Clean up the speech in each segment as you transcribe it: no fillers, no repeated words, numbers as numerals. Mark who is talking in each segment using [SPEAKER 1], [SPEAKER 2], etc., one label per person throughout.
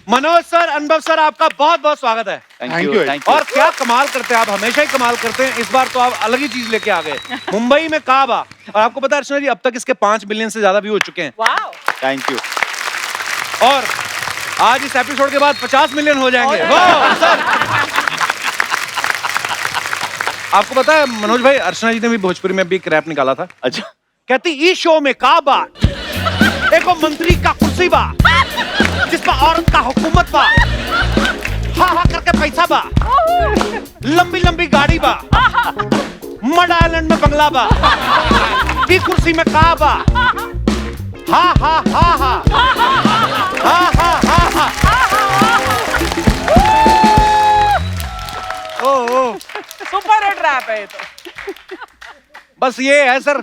[SPEAKER 1] Manoj sir, अनुभव sir, आपका बहुत बहुत स्वागत है।
[SPEAKER 2] Thank you.
[SPEAKER 1] और क्या कमाल करते हैं आप, हमेशा ही कमाल करते हैं। इस बार तो आप अलग ही चीज लेके आ गए। मुंबई में काबा, और आपको पता है अर्चना जी, अब तक इसके 5 मिलियन से ज्यादा व्यू हो चुके हैं।
[SPEAKER 3] Wow,
[SPEAKER 2] thank you.
[SPEAKER 1] और आज इस एपिसोड के बाद 50 मिलियन हो जाएंगे। वाह सर। आपको पता है मनोज भाई, अर्चना जी ने भी भोजपुरी में भी एक रैप निकाला था।
[SPEAKER 2] अच्छा,
[SPEAKER 1] कहती ई शो में काबा एको मंत्री का कुर्सी बा, जिस पर औरत का हुकूमत बा, हा हा करके पैसा बा, लंबी लंबी गाड़ी बा, मड आइलैंड में बंगला बा, ई कुर्सी में काबा, हा हा हा हा हा हा हा ओ ओ
[SPEAKER 3] सुपर हिट रैप है ये तो।
[SPEAKER 1] बस ये है सर,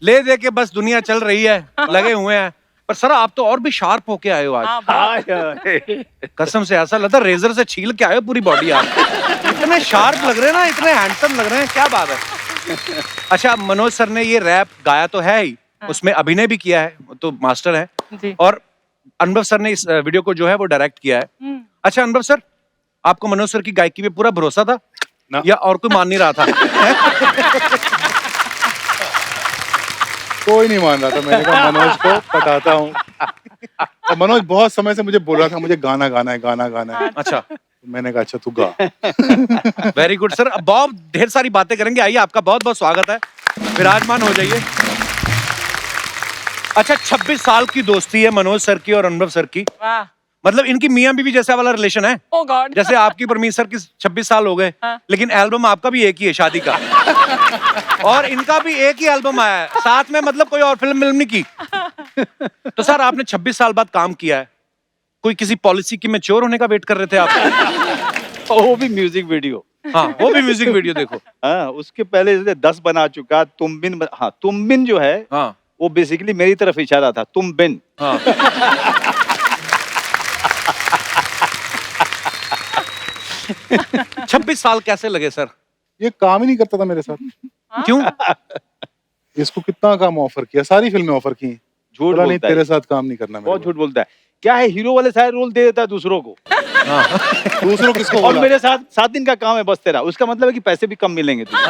[SPEAKER 1] ले दे के बस दुनिया चल रही है, लगे हुए हैं। पर सर आप तो और भी शार्प होके आए हो आज।
[SPEAKER 3] हाँ, बहुत।
[SPEAKER 1] कसम से ऐसा लगता है रेजर से छील के आए हो पूरी बॉडी आप। इतने शार्प लग रहे हैं ना, इतने हैंडसम लग रहे हैं, क्या बात है। अच्छा, मनोज सर ने ये रैप गाया तो है ही, उसमें अभिनय भी किया है, तो मास्टर है
[SPEAKER 3] जी।
[SPEAKER 1] और अनुभव सर ने इस वीडियो को जो है वो डायरेक्ट किया है। अच्छा अनुभव सर, आपको मनोज सर की गायकी पे पूरा भरोसा था
[SPEAKER 2] ना।
[SPEAKER 1] या और कोई मान नहीं रहा था?
[SPEAKER 2] कोई नहीं मान रहा था। मैंने कहा मनोज को बताता हूँ। और मनोज बहुत समय से मुझे बोल रहा था मुझे गाना गाना है, गाना गाना है।
[SPEAKER 1] अच्छा,
[SPEAKER 2] तो मैंने कहा अच्छा तू गा।
[SPEAKER 1] Very good sir. अब बहुत ढेर सारी बातें करेंगे, आइए आपका बहुत बहुत स्वागत है, विराजमान हो जाइए। अच्छा, 26 साल की दोस्ती है मनोज सर की और अनुभव सर की।
[SPEAKER 3] वाह,
[SPEAKER 1] मतलब इनकी मियां बीवी जैसा वाला रिलेशन है।
[SPEAKER 3] ओ गॉड।
[SPEAKER 1] जैसे आपकी परमीत सर की 26 साल हो गए,
[SPEAKER 3] हाँ।
[SPEAKER 1] लेकिन एल्बम आपका भी एक ही है शादी का। और इनका भी एक ही एल्बम आया है साथ में, मतलब कोई और फिल्म नहीं की। तो सर आपने 26 साल बाद काम किया है, कोई किसी पॉलिसी की मैच्योर होने का वेट कर रहे थे आप?
[SPEAKER 4] वो भी म्यूजिक वीडियो।
[SPEAKER 1] हाँ, वो भी म्यूजिक वीडियो देखो।
[SPEAKER 4] हाँ, उसके पहले जैसे 10 बना चुका। तुम बिन, हाँ तुम बिन जो है
[SPEAKER 1] हाँ
[SPEAKER 4] वो बेसिकली मेरी तरफ इशारा था, तुम बिन।
[SPEAKER 1] हाँ। 26 साल कैसे लगे सर?
[SPEAKER 2] ये काम ही नहीं करता था मेरे साथ।
[SPEAKER 1] क्यों?
[SPEAKER 2] इसको कितना काम ऑफर किया, सारी फिल्में ऑफर की।
[SPEAKER 4] झूठ
[SPEAKER 2] नहीं,
[SPEAKER 4] बोलता
[SPEAKER 2] तेरे
[SPEAKER 4] है,
[SPEAKER 2] साथ काम नहीं करना।
[SPEAKER 4] बहुत झूठ बोलता है। क्या है, हीरो वाले सारे रोल दे देता है दूसरों को,
[SPEAKER 2] दूसरों किसको
[SPEAKER 4] और
[SPEAKER 2] बोला?
[SPEAKER 4] मेरे साथ 7 दिन का काम है बस तेरा। उसका मतलब है कि पैसे भी कम मिलेंगे तुझे।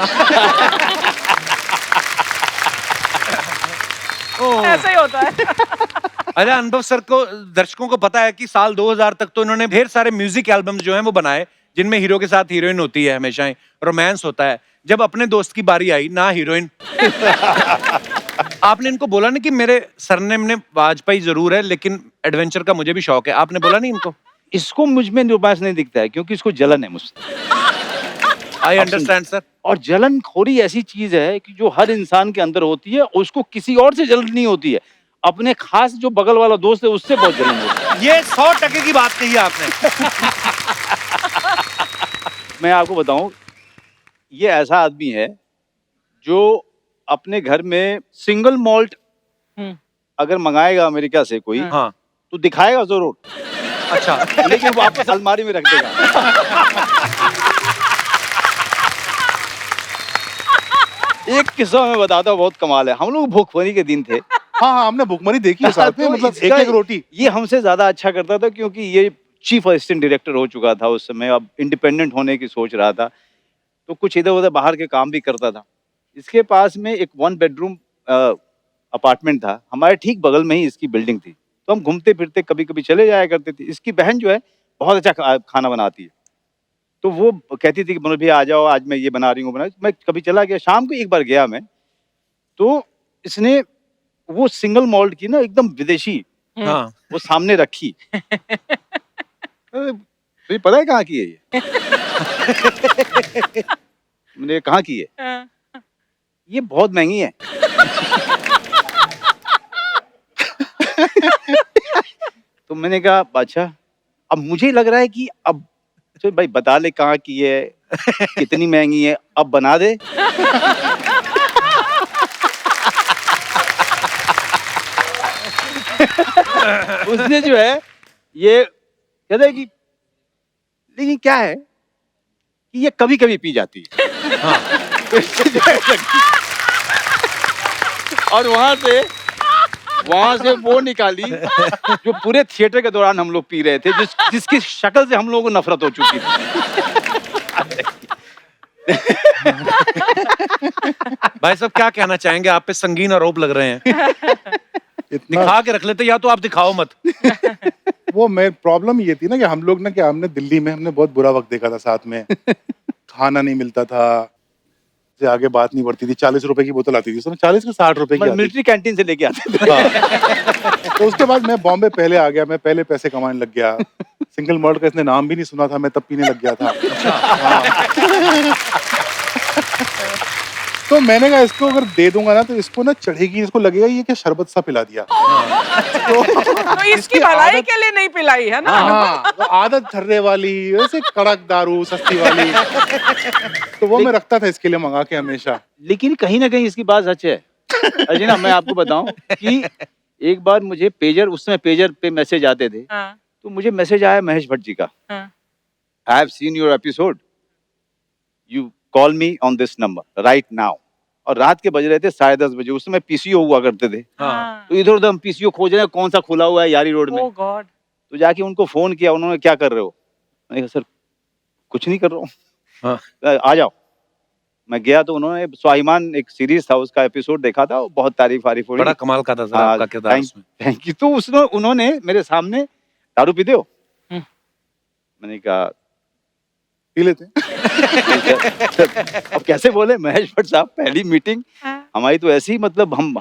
[SPEAKER 3] ऐसा ही होता है।
[SPEAKER 1] अरे अनुभव सर को, दर्शकों को पता है कि साल 2000 तक तो इन्होंने ढेर सारे म्यूजिक एल्बम्स जो हैं वो बनाए, जिनमें हीरो के साथ हीरोइन होती है, हमेशा ही रोमांस होता है। जब अपने दोस्त की बारी आई ना हीरोइन, आपने इनको बोला नहीं कि मेरे सरनेम ने वाजपेयी जरूर है लेकिन एडवेंचर का मुझे भी शौक है? आपने बोला नहीं इनको?
[SPEAKER 4] इसको मुझ में रोमांस नहीं दिखता है क्योंकि इसको जलन है मुझसे।
[SPEAKER 1] I understand sir.
[SPEAKER 4] और जलन खोरी ऐसी चीज है कि जो हर इंसान के अंदर होती है, उसको किसी और से जलन नहीं होती है, अपने खास जो बगल वाला दोस्त है उससे बहुत जलन होती है।
[SPEAKER 1] ये 100% की बात कही है आपने।
[SPEAKER 4] मैं आपको बताऊं, ये ऐसा आदमी है जो अपने घर में सिंगल मॉल्ट अगर मंगाएगा अमेरिका से कोई,
[SPEAKER 1] हाँ,
[SPEAKER 4] तो दिखाएगा जरूर,
[SPEAKER 1] अच्छा।
[SPEAKER 4] लेकिन वापस अलमारी में रख देगा। एक किस्सा मैं बताता हूँ, बहुत कमाल है। हम लोग भूखमरी के दिन थे।
[SPEAKER 2] हाँ हाँ, हमने भुखमरी देखी है साथ में।
[SPEAKER 4] तो
[SPEAKER 2] मतलब
[SPEAKER 4] इसका-
[SPEAKER 2] एक रोटी।
[SPEAKER 4] ये हमसे ज्यादा अच्छा करता था क्योंकि ये चीफ असिस्टेंट डायरेक्टर हो चुका था उस समय, अब इंडिपेंडेंट होने की सोच रहा था, तो कुछ इधर उधर बाहर के काम भी करता था। इसके पास में एक 1 बेडरूम अपार्टमेंट था, हमारे ठीक बगल में ही इसकी बिल्डिंग थी, तो हम घूमते फिरते कभी कभी चले जाया करते थे। इसकी बहन जो है बहुत अच्छा खाना बनाती है, तो वो कहती थी कि मनोज भैया आ जाओ, आज मैं ये बना रही हूँ, मैं कभी चला गया। शाम को एक बार गया मैं, तो इसने वो सिंगल मॉल्ट की ना एकदम विदेशी
[SPEAKER 1] हाँ,
[SPEAKER 4] वो सामने रखी। तुझे पता है कहाँ की है ये? मैंने कहाँ की है? ये बहुत महंगी है। तो मैंने कहा अच्छा। अब मुझे लग रहा है कि अब तो भाई बता ले कहाँ की है, कितनी महंगी है, अब बना दे। उसने जो है ये कहता है कि लेकिन क्या है कि ये कभी कभी पी जाती है।
[SPEAKER 1] हाँ।
[SPEAKER 4] और वहां से वहां से वो निकाली जो पूरे थिएटर के दौरान हम लोग पी रहे थे, जिसकी शक्ल से हम लोगों को नफरत हो चुकी थी।
[SPEAKER 1] भाई साहब क्या कहना चाहेंगे, आप पे संगीन आरोप लग रहे हैं।
[SPEAKER 2] इतना
[SPEAKER 1] दिखा के रख लेते, या तो आप दिखाओ मत।
[SPEAKER 2] वो मैं प्रॉब्लम ये थी ना कि हम लोग ना, कि हमने दिल्ली में हमने बहुत बुरा वक्त देखा था साथ में। खाना नहीं मिलता था, से आगे बात नहीं बढ़ती थी। 40 रुपए की बोतल आती थी उसमें, 40 के 60 रुपए की आती थी।
[SPEAKER 4] मिलिट्री कैंटीन से लेके आते थे।
[SPEAKER 2] हाँ। तो उसके बाद मैं बॉम्बे पहले आ गया, मैं पहले पैसे कमाने लग गया। सिंगल मॉल्ट का इसने नाम भी नहीं सुना था, मैं तब पीने लग गया था। हाँ। तो मैंने कहा इसको अगर दे दूंगा ना तो इसको ना चढ़ेगी, इसको लगेगा ये क्या शरबत सा पिला दिया।
[SPEAKER 3] तो इसकी भलाई के लिए नहीं पिलाई है ना।
[SPEAKER 2] हाँ, तो आदत ठर्रे वाली, वैसे कड़क दारू सस्ती वाली, तो वो मैं रखता था इसके लिए मंगा के हमेशा।
[SPEAKER 4] लेकिन कहीं ना कहीं इसकी बात सच है। अजय ना, मैं आपको बताऊं कि एक बार मुझे पेजर, उस समय पेजर पे मैसेज आते थे,
[SPEAKER 3] हाँ,
[SPEAKER 4] तो मुझे मैसेज आया महेश भट्ट जी का,
[SPEAKER 3] हाँ,
[SPEAKER 4] I have seen your episode, you call me on this number right now. और रात के बज रहे थे 10:30 बजे, उस समय पीसीओ हुआ करते थे।
[SPEAKER 3] हाँ।
[SPEAKER 4] तो इधर उधर हम पीसीओ खोज रहे हैं, कौन सा खुला हुआ है यारी रोड में।
[SPEAKER 3] ओह गॉड।
[SPEAKER 4] तो जाके उनको फोन किया, उन्होंने क्या कर रहे हो, मैंने कहा सर कुछ नहीं कर रहा हूँ।
[SPEAKER 1] हाँ।
[SPEAKER 4] आ जाओ। मैं गया तो उन्होंने स्वाभिमान एक सीरीज था उसका एपिसोड देखा था, बहुत तारीफ वारीफ हो रही।
[SPEAKER 1] बड़ा कमाल का था सर आपका किरदार उसमें।
[SPEAKER 4] Thank you. तो उन्होंने मेरे सामने, दारू पीते हो, मैंने कहा
[SPEAKER 2] पी लेते हैं।
[SPEAKER 4] अब कैसे बोले महेश भट्ट साहब, पहली मीटिंग हमारी तो ऐसी, मतलब हम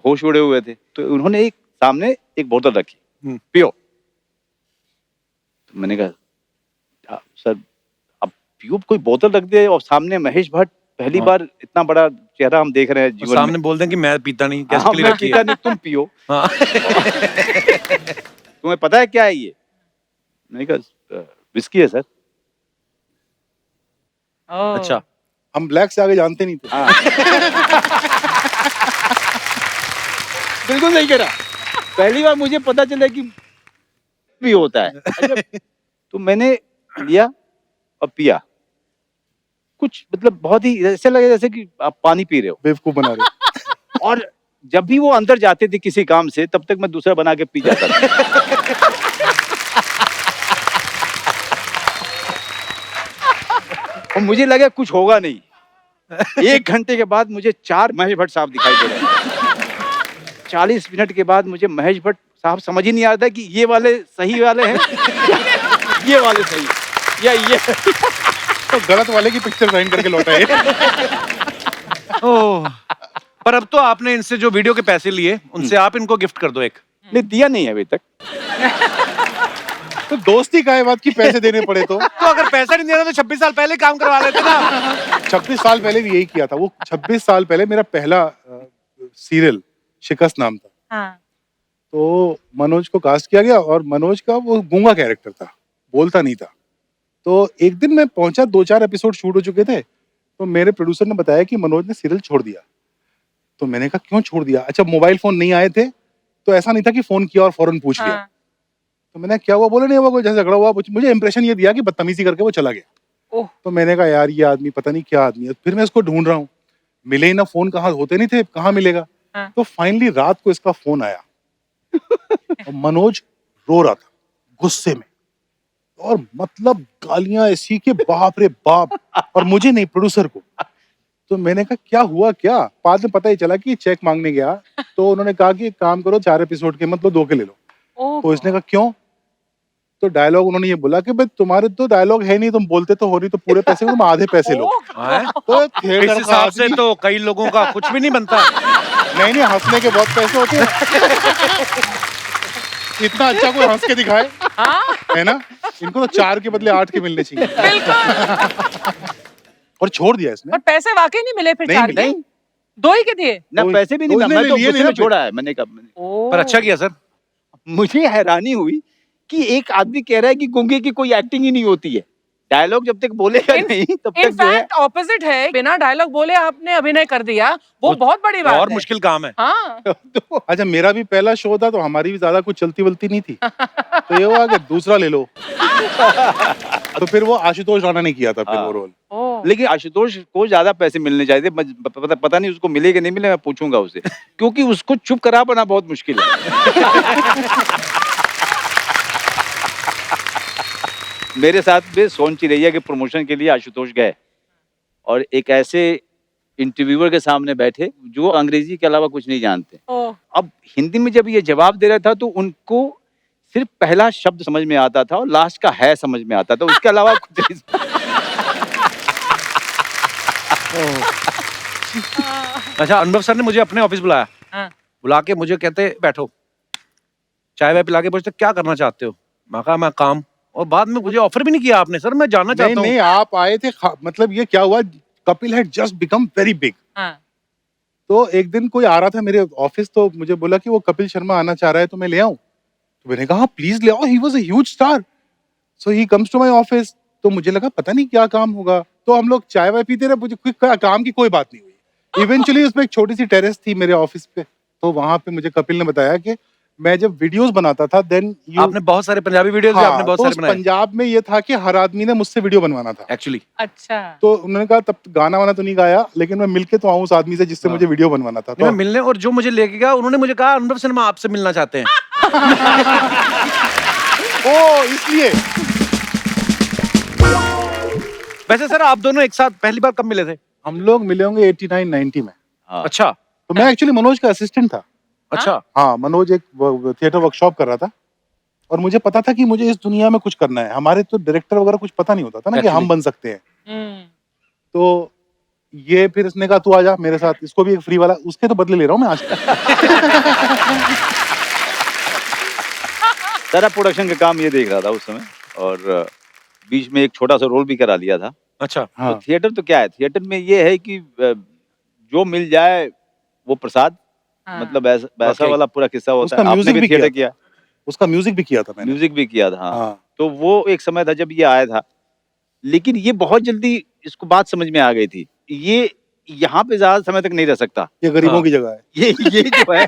[SPEAKER 4] होश उड़े हुए थे। तो उन्होंने एक सामने एक बोतल रखी, पियो। तो मैंने कहा सर अब पियो, कोई बोतल रख दे और सामने महेश भट्ट, पहली बार इतना बड़ा चेहरा हम देख रहे हैं जीवन
[SPEAKER 1] सामने
[SPEAKER 4] में।
[SPEAKER 1] बोल दें कि मैं पीता नहीं,
[SPEAKER 4] हाँ, मैं पीता नहीं, तुम पियो।
[SPEAKER 1] हाँ।
[SPEAKER 4] तुम्हें पता है क्या है ये? मैंने कहा विस्की है सर।
[SPEAKER 1] अच्छा,
[SPEAKER 2] हम ब्लैक से आगे जानते नहीं थे।
[SPEAKER 4] बिल्कुल नहीं कह रहा। पहली बार मुझे पता चला कि भी होता है। अच्छा, तो मैंने लिया और पिया। कुछ मतलब बहुत ही ऐसे लगे जैसे कि आप पानी पी रहे हो।
[SPEAKER 2] बेवकूफ बना रहे।
[SPEAKER 4] और जब भी वो अंदर जाते थे किसी काम से, तब तक मैं दूसरा बना के पी जाता था। और मुझे लगा कुछ होगा नहीं। 1 घंटे के बाद मुझे 4 महेश भट्ट साहब दिखाई दे रहे हैं। 40 मिनट के बाद मुझे महेश भट्ट साहब समझ ही नहीं आ रहा था कि ये वाले सही वाले हैं, ये वाले सही, या ये
[SPEAKER 2] तो गलत वाले की पिक्चर साइन करके लौटा है।
[SPEAKER 1] ओह, पर अब तो आपने इनसे जो वीडियो के पैसे लिए, उनसे आप इनको गिफ्ट कर दो एक।
[SPEAKER 4] नहीं दिया नहीं है अभी तक।
[SPEAKER 2] तो दोस्ती का है बात की पैसे देने पड़े तो
[SPEAKER 1] अगर पैसा नहीं देना तो 26 साल पहले काम करवा लेते ना।
[SPEAKER 2] 26 साल पहले भी यही किया था। वो 26 साल पहले मेरा पहला सीरियल शिकस्त नाम था।
[SPEAKER 3] हाँ।
[SPEAKER 2] तो मनोज को कास्ट किया गया और मनोज का वो गूंगा कैरेक्टर था, बोलता नहीं था। तो एक दिन मैं पहुंचा, 2-4 एपिसोड शूट हो चुके थे, तो मेरे प्रोड्यूसर ने बताया कि मनोज ने सीरियल छोड़ दिया। तो मैंने कहा क्यों छोड़ दिया? अच्छा, मोबाइल फोन नहीं आए थे, तो ऐसा नहीं था कि फोन किया और फौरन पूछ लिया।
[SPEAKER 3] हाँ।
[SPEAKER 2] तो मैंने क्या हुआ, बोले नहीं हुआ, कोई जैसे झगड़ा हुआ। मुझे इंप्रेशन ये दिया कि बदतमीजी करके वो चला गया।
[SPEAKER 3] ओह।
[SPEAKER 2] तो मैंने कहा यार ये आदमी पता नहीं क्या आदमी है। फिर मैं इसको ढूंढ रहा हूँ, मिले ही ना, फोन कहाँ होते नहीं थे, कहाँ मिलेगा।
[SPEAKER 3] हाँ।
[SPEAKER 2] तो फाइनली रात को इसका फोन आया और मनोज रो रहा था गुस्से में, और मतलब गालियां ऐसी कि बाप रे बाप, और मुझे नहीं, प्रोड्यूसर को। तो मैंने कहा क्या हुआ क्या? बाद में पता ही चला कि चेक मांगने गया, तो उन्होंने कहा कि एक काम करो, 4 एपिसोड के मतलब 2 के ले लो।
[SPEAKER 3] ओह।
[SPEAKER 2] तो इसने कहा क्यों? तो डायलॉग उन्होंने ये बोला कि भाई तुम्हारे तो डायलॉग है नहीं, तुम बोलते तो हो नहीं, तो पूरे पैसे तुम आधे पैसे लो। तो
[SPEAKER 1] इस
[SPEAKER 2] थिएटर का
[SPEAKER 1] हिसाब से
[SPEAKER 2] आदमी,
[SPEAKER 1] तो कई लोगों का कुछ भी नहीं बनता।
[SPEAKER 2] नहीं हंसने के बहुत पैसे होते हैं। इतना अच्छा कोई हंस के दिखाए, है ना? इनको तो 4 के बदले 8 के मिलने चाहिए।
[SPEAKER 3] बिल्कुल।
[SPEAKER 2] और छोड़ दिया इसने।
[SPEAKER 3] पर पैसे वाकई नहीं मिले फिर?
[SPEAKER 2] नहीं
[SPEAKER 3] 4
[SPEAKER 2] मिले।
[SPEAKER 3] के? 2 ही के दिए?
[SPEAKER 4] ना
[SPEAKER 2] तो
[SPEAKER 4] पैसे भी नहीं,
[SPEAKER 2] उसने
[SPEAKER 4] मैं तो
[SPEAKER 2] लिए
[SPEAKER 4] गुस्से
[SPEAKER 2] नहीं
[SPEAKER 4] में
[SPEAKER 2] ना
[SPEAKER 4] छोड़ा है। मैंने कहा,
[SPEAKER 3] ओह।
[SPEAKER 1] पर अच्छा किया सर।
[SPEAKER 4] मुझे हैरानी हुई कि एक आदमी कह रहा है कि गूंगे की कोई एक्टिंग ही नहीं होती है। डायलॉग जब तक बोलेगा नहीं तब तक जो है।
[SPEAKER 3] इनफैक्ट ऑपोजिट है, बिना डायलॉग बोले आपने अभिनय कर दिया, वो बहुत बड़ी बात
[SPEAKER 1] और
[SPEAKER 3] है।
[SPEAKER 1] मुश्किल काम है।
[SPEAKER 3] हाँ।
[SPEAKER 2] अच्छा, मेरा भी पहला शो था, तो हमारी भी ज्यादा कुछ चलती वलती नहीं थी। तो ये हुआ कि दूसरा ले लो। तो फिर वो आशुतोष राणा ने किया था फिर वो रोल।
[SPEAKER 3] ओह। ओह।
[SPEAKER 4] लेकिन आशुतोष को ज्यादा पैसे मिलने चाहिए थे। पता नहीं उसको मिले कि नहीं मिले, मैं पूछूंगा उससे, क्योंकि उसको चुप करा पाना बहुत मुश्किल है। मेरे साथ भी सोन चिरैया के प्रमोशन के लिए आशुतोष गए और एक ऐसे इंटरव्यूअर के सामने बैठे जो अंग्रेजी के अलावा कुछ नहीं जानते।
[SPEAKER 3] ओह।
[SPEAKER 4] अब हिंदी में जब ये जवाब दे रहा था तो उनको सिर्फ पहला शब्द समझ में आता था और लास्ट का है समझ में आता था, उसके अलावा कुछ नहीं।
[SPEAKER 1] अच्छा, अनुभव सर ने मुझे अपने ऑफिस बुलाया।
[SPEAKER 3] हाँ।
[SPEAKER 1] बुला के मुझे कहते बैठो, चाय वाय पिला के पूछते क्या करना चाहते हो। मैं कहा मैं काम। और बाद में मुझे ऑफर भी नहीं किया आपने। सर मैं जानना
[SPEAKER 2] नहीं
[SPEAKER 1] चाहता हूँ।
[SPEAKER 2] नहीं, आप आए थे, मतलब ये क्या हुआ, Kapil had just become very big.
[SPEAKER 3] हाँ।
[SPEAKER 2] तो एक दिन कोई आ रहा था मेरे ऑफिस, तो मुझे बोला कि वो कपिल शर्मा आना चाह रहा है, तो मैं ले आऊं। तो मैंने कहा प्लीज ले आओ, he was a huge star, so he comes to my office. तो मुझे लगा पता नहीं क्या काम होगा, तो हम लोग चाय वाय पीते रहे, मुझे कोई काम की कोई बात नहीं हुई। इवेंचुअली उसमें एक छोटी सी टेरेस थी मेरे ऑफिस पे, तो वहां पे मुझे कपिल ने बताया कि मैं जब वीडियोस बनाता था देन
[SPEAKER 1] आपने बहुत सारे पंजाबी वीडियोस भी आपने बहुत
[SPEAKER 2] तो
[SPEAKER 1] सारे
[SPEAKER 2] उस
[SPEAKER 1] बनाए
[SPEAKER 2] पंजाब में ये था कि हर आदमी ने मुझसे वीडियो बनवाना था
[SPEAKER 1] एक्चुअली।
[SPEAKER 3] अच्छा।
[SPEAKER 2] तो उन्होंने कहा तब गाना वाना तो नहीं गाया, लेकिन मैं मिलके तो आऊं उस आदमी से जिससे मुझे वीडियो बनवाना था।
[SPEAKER 1] मैं
[SPEAKER 2] तो
[SPEAKER 1] मिलने, और जो मुझे लेके गया उन्होंने मुझे कहा अनुभव शर्मा आपसे मिलना चाहते हैं।
[SPEAKER 2] ओ इसलिए
[SPEAKER 1] वैसे सर आप दोनों एक साथ पहली बार कब मिले थे?
[SPEAKER 2] हम लोग मिले होंगे 89-90 में।
[SPEAKER 4] हाँ।
[SPEAKER 1] अच्छा
[SPEAKER 2] तो मैं एक्चुअली मनोज का असिस्टेंट था।
[SPEAKER 1] अच्छा।
[SPEAKER 2] हाँ, मनोज एक थिएटर वर्कशॉप कर रहा था और मुझे पता था कि मुझे इस दुनिया में कुछ करना है। हमारे तो डायरेक्टर वगैरह कुछ पता नहीं होता था ना कि हम बन सकते हैं। तो ये फिर इसने कहा तू आजा मेरे साथ, इसको भी एक फ्री वाला, उसके तो बदले ले रहा हूँ मैं आज।
[SPEAKER 4] सारा प्रोडक्शन का काम ये देख रहा था उस समय, और बीच में एक छोटा सा रोल भी करा लिया था।
[SPEAKER 1] अच्छा।
[SPEAKER 2] हाँ।
[SPEAKER 4] तो थिएटर तो क्या है, थिएटर में ये है कि जो मिल जाए वो प्रसाद।
[SPEAKER 3] हाँ।
[SPEAKER 4] मतलब वैसा
[SPEAKER 1] Okay.
[SPEAKER 4] वाला पूरा किस्सा होता
[SPEAKER 2] उसका
[SPEAKER 4] है। आपने
[SPEAKER 2] म्यूजिक
[SPEAKER 4] भी
[SPEAKER 2] भी
[SPEAKER 4] थिएटर
[SPEAKER 2] किया
[SPEAKER 4] किया,
[SPEAKER 2] उसका म्यूजिक भी किया था मैंने।
[SPEAKER 4] म्यूजिक भी किया था। हाँ।
[SPEAKER 2] हाँ।
[SPEAKER 4] तो वो एक समय था जब ये आया था, लेकिन ये बहुत जल्दी इसको बात समझ में आ गई थी, ये यहाँ पे ज्यादा समय तक नहीं रह सकता।
[SPEAKER 2] ये गरीबों
[SPEAKER 1] हाँ।
[SPEAKER 2] की जगह है।
[SPEAKER 4] ये जो है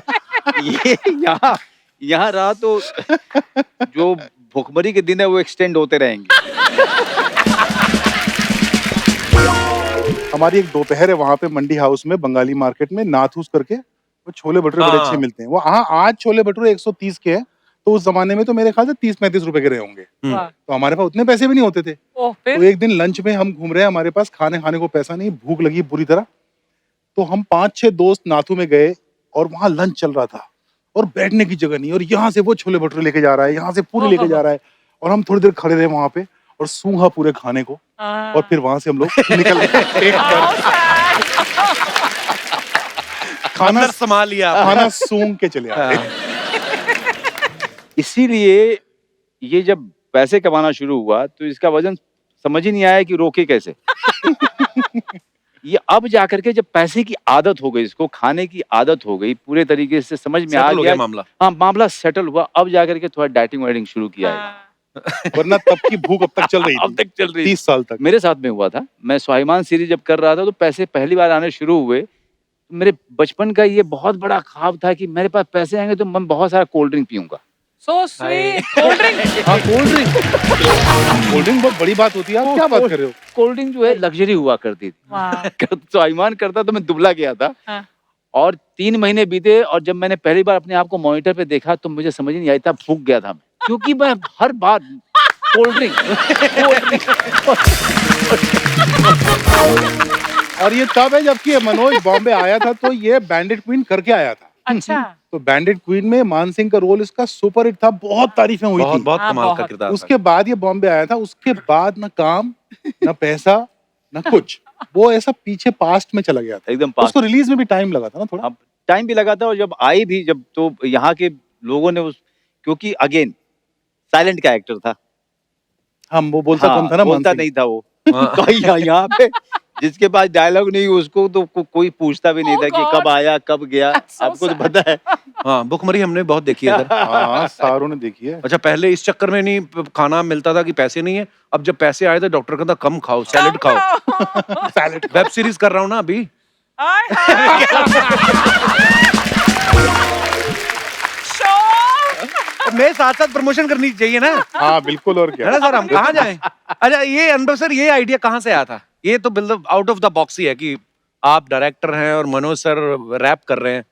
[SPEAKER 4] ये यहाँ रहा तो जो भुखमरी के दिन है वो एक्सटेंड होते रहेंगे।
[SPEAKER 2] हमारी एक दोपहर है वहां पे मंडी हाउस में, बंगाली मार्केट में, नाथूस करके, वो छोले भटूरे बड़े
[SPEAKER 1] हाँ।
[SPEAKER 2] अच्छे मिलते हैं। वो हाँ, आज छोले भटूरे 130 के हैं, तो उस जमाने में तो मेरे ख्याल से 30-35 रुपए के रहे होंगे।
[SPEAKER 3] वाह।
[SPEAKER 2] तो हमारे पास उतने पैसे भी नहीं होते थे।
[SPEAKER 3] ओह,
[SPEAKER 2] तो
[SPEAKER 3] फिर?
[SPEAKER 2] एक दिन लंच में हम घूम रहे हैं, हमारे पास खाने को पैसा नहीं, भूख लगी बुरी तरह। तो हम 5-6 दोस्त नाथू में गए और वहां लंच चल रहा था और बैठने की जगह नहीं, और यहाँ से वो छोले भटूरे लेके जा रहा है, यहाँ से पूरी लेके जा रहा है, और हम थोड़ी देर खड़े रहे वहां पे और सूंघा पूरे खाने को,
[SPEAKER 3] हाँ।
[SPEAKER 2] और फिर वहां से हम लोग निकल गए। खाना
[SPEAKER 1] अंदर संभाल लिया आपने।
[SPEAKER 2] खाना सूंघ के चले आए।
[SPEAKER 4] इसीलिए ये जब पैसे कमाना शुरू हुआ तो इसका वजन समझ ही नहीं आया कि रोके कैसे। ये अब जाकर के जब पैसे की आदत हो गई, इसको खाने की आदत हो गई, पूरे तरीके से समझ में आ
[SPEAKER 1] Settle हो
[SPEAKER 4] गया
[SPEAKER 1] गया मामला।
[SPEAKER 4] हाँ, मामला सेटल हुआ, अब जाकर के थोड़ा डाइटिंग वाइटिंग शुरू किया है।
[SPEAKER 3] हाँ।
[SPEAKER 2] वरना तब की भूख अब तक चल रही
[SPEAKER 4] अब
[SPEAKER 2] थी,
[SPEAKER 4] तक चल रही
[SPEAKER 2] 30 साल तक।
[SPEAKER 4] मेरे साथ में हुआ था। मैं स्वाभिमान सीरीज जब कर रहा था तो पैसे पहली बार आने शुरू हुए। मेरे बचपन का ये बहुत बड़ा ख्वाब था कि मेरे पास पैसे आएंगे तो मैं बहुत सारा कोल्ड ड्रिंक पीऊंगा।
[SPEAKER 3] So sweet. Cold drink.
[SPEAKER 2] हाँ, कोल्ड ड्रिंक बहुत बड़ी बात होती है। आप क्या बात कर रहे हो?
[SPEAKER 4] कोल्ड ड्रिंक जो है लग्जरी हुआ करती थी।
[SPEAKER 3] वाह।
[SPEAKER 4] स्वाभिमान करता तो मैं दुबला गया था।
[SPEAKER 3] हाँ।
[SPEAKER 4] और 3 महीने बीते और जब मैंने पहली बार अपने आप को मॉनिटर पे देखा तो मुझे समझ नहीं आया था, फूक गया था मैं, क्योंकि मैं हर बार कोल्ड ड्रिंक।
[SPEAKER 2] और ये तब है जबकि मनोज बॉम्बे आया था तो ये बैंडिट क्वीन करके आया था।
[SPEAKER 3] अच्छा।
[SPEAKER 2] तो बैंडिट क्वीन में मान सिंह का रोल इसका सुपर हिट था, बहुत तारीफें हुई
[SPEAKER 1] बहुत
[SPEAKER 2] थी।
[SPEAKER 1] बहुत
[SPEAKER 3] हाँ,
[SPEAKER 1] कमाल का
[SPEAKER 3] बहुत।
[SPEAKER 1] किरदार था।
[SPEAKER 2] उसके बाद ये बॉम्बे आया था, उसके बाद ना काम ना पैसा ना कुछ, वो ऐसा पीछे पास्ट में चला गया था।
[SPEAKER 4] एकदम पास।
[SPEAKER 2] उसको रिलीज में भी टाइम लगा था ना थोड़ा।
[SPEAKER 4] अब टाइम भी लगा था और जब आई भी, जब तो यहाँ के लोगों ने क्योंकि अगेन साइलेंट का एक्टर था।
[SPEAKER 2] हम वो बोलता कम था ना,
[SPEAKER 4] बोलता
[SPEAKER 2] मान
[SPEAKER 4] नहीं
[SPEAKER 2] सिंह।
[SPEAKER 4] था वो।
[SPEAKER 1] हाँ।
[SPEAKER 4] तो यहाँ पे जिसके पास डायलॉग नहीं उसको तो कोई पूछता भी नहीं
[SPEAKER 3] Oh
[SPEAKER 4] था कि
[SPEAKER 3] God.
[SPEAKER 4] कब आया कब गया।
[SPEAKER 3] So
[SPEAKER 4] आपको तो
[SPEAKER 3] sad.
[SPEAKER 4] पता है।
[SPEAKER 1] हाँ, भुखमरी हमने बहुत देखी है सर।
[SPEAKER 2] हाँ, सारों ने देखी है।
[SPEAKER 1] अच्छा, पहले इस चक्कर में नहीं खाना मिलता था कि पैसे नहीं है, अब जब पैसे आए तो डॉक्टर कहता कम खाओ, सैलेड खाओ।
[SPEAKER 2] सैलेड
[SPEAKER 1] वेब सीरीज कर रहा हूँ ना अभी।
[SPEAKER 3] हाय हाय। शो।
[SPEAKER 1] मेरे साथ साथ प्रमोशन करनी चाहिए ना,
[SPEAKER 2] हाँ बिल्कुल, और
[SPEAKER 1] है
[SPEAKER 2] क्या।
[SPEAKER 1] ना सर? हम कहाँ जाएं? अच्छा, ये अनुभव सर, ये आइडिया कहाँ से आया था? ये तो बिल्कुल आउट ऑफ द बॉक्स ही है कि आप डायरेक्टर हैं और मनोज सर रैप कर रहे हैं।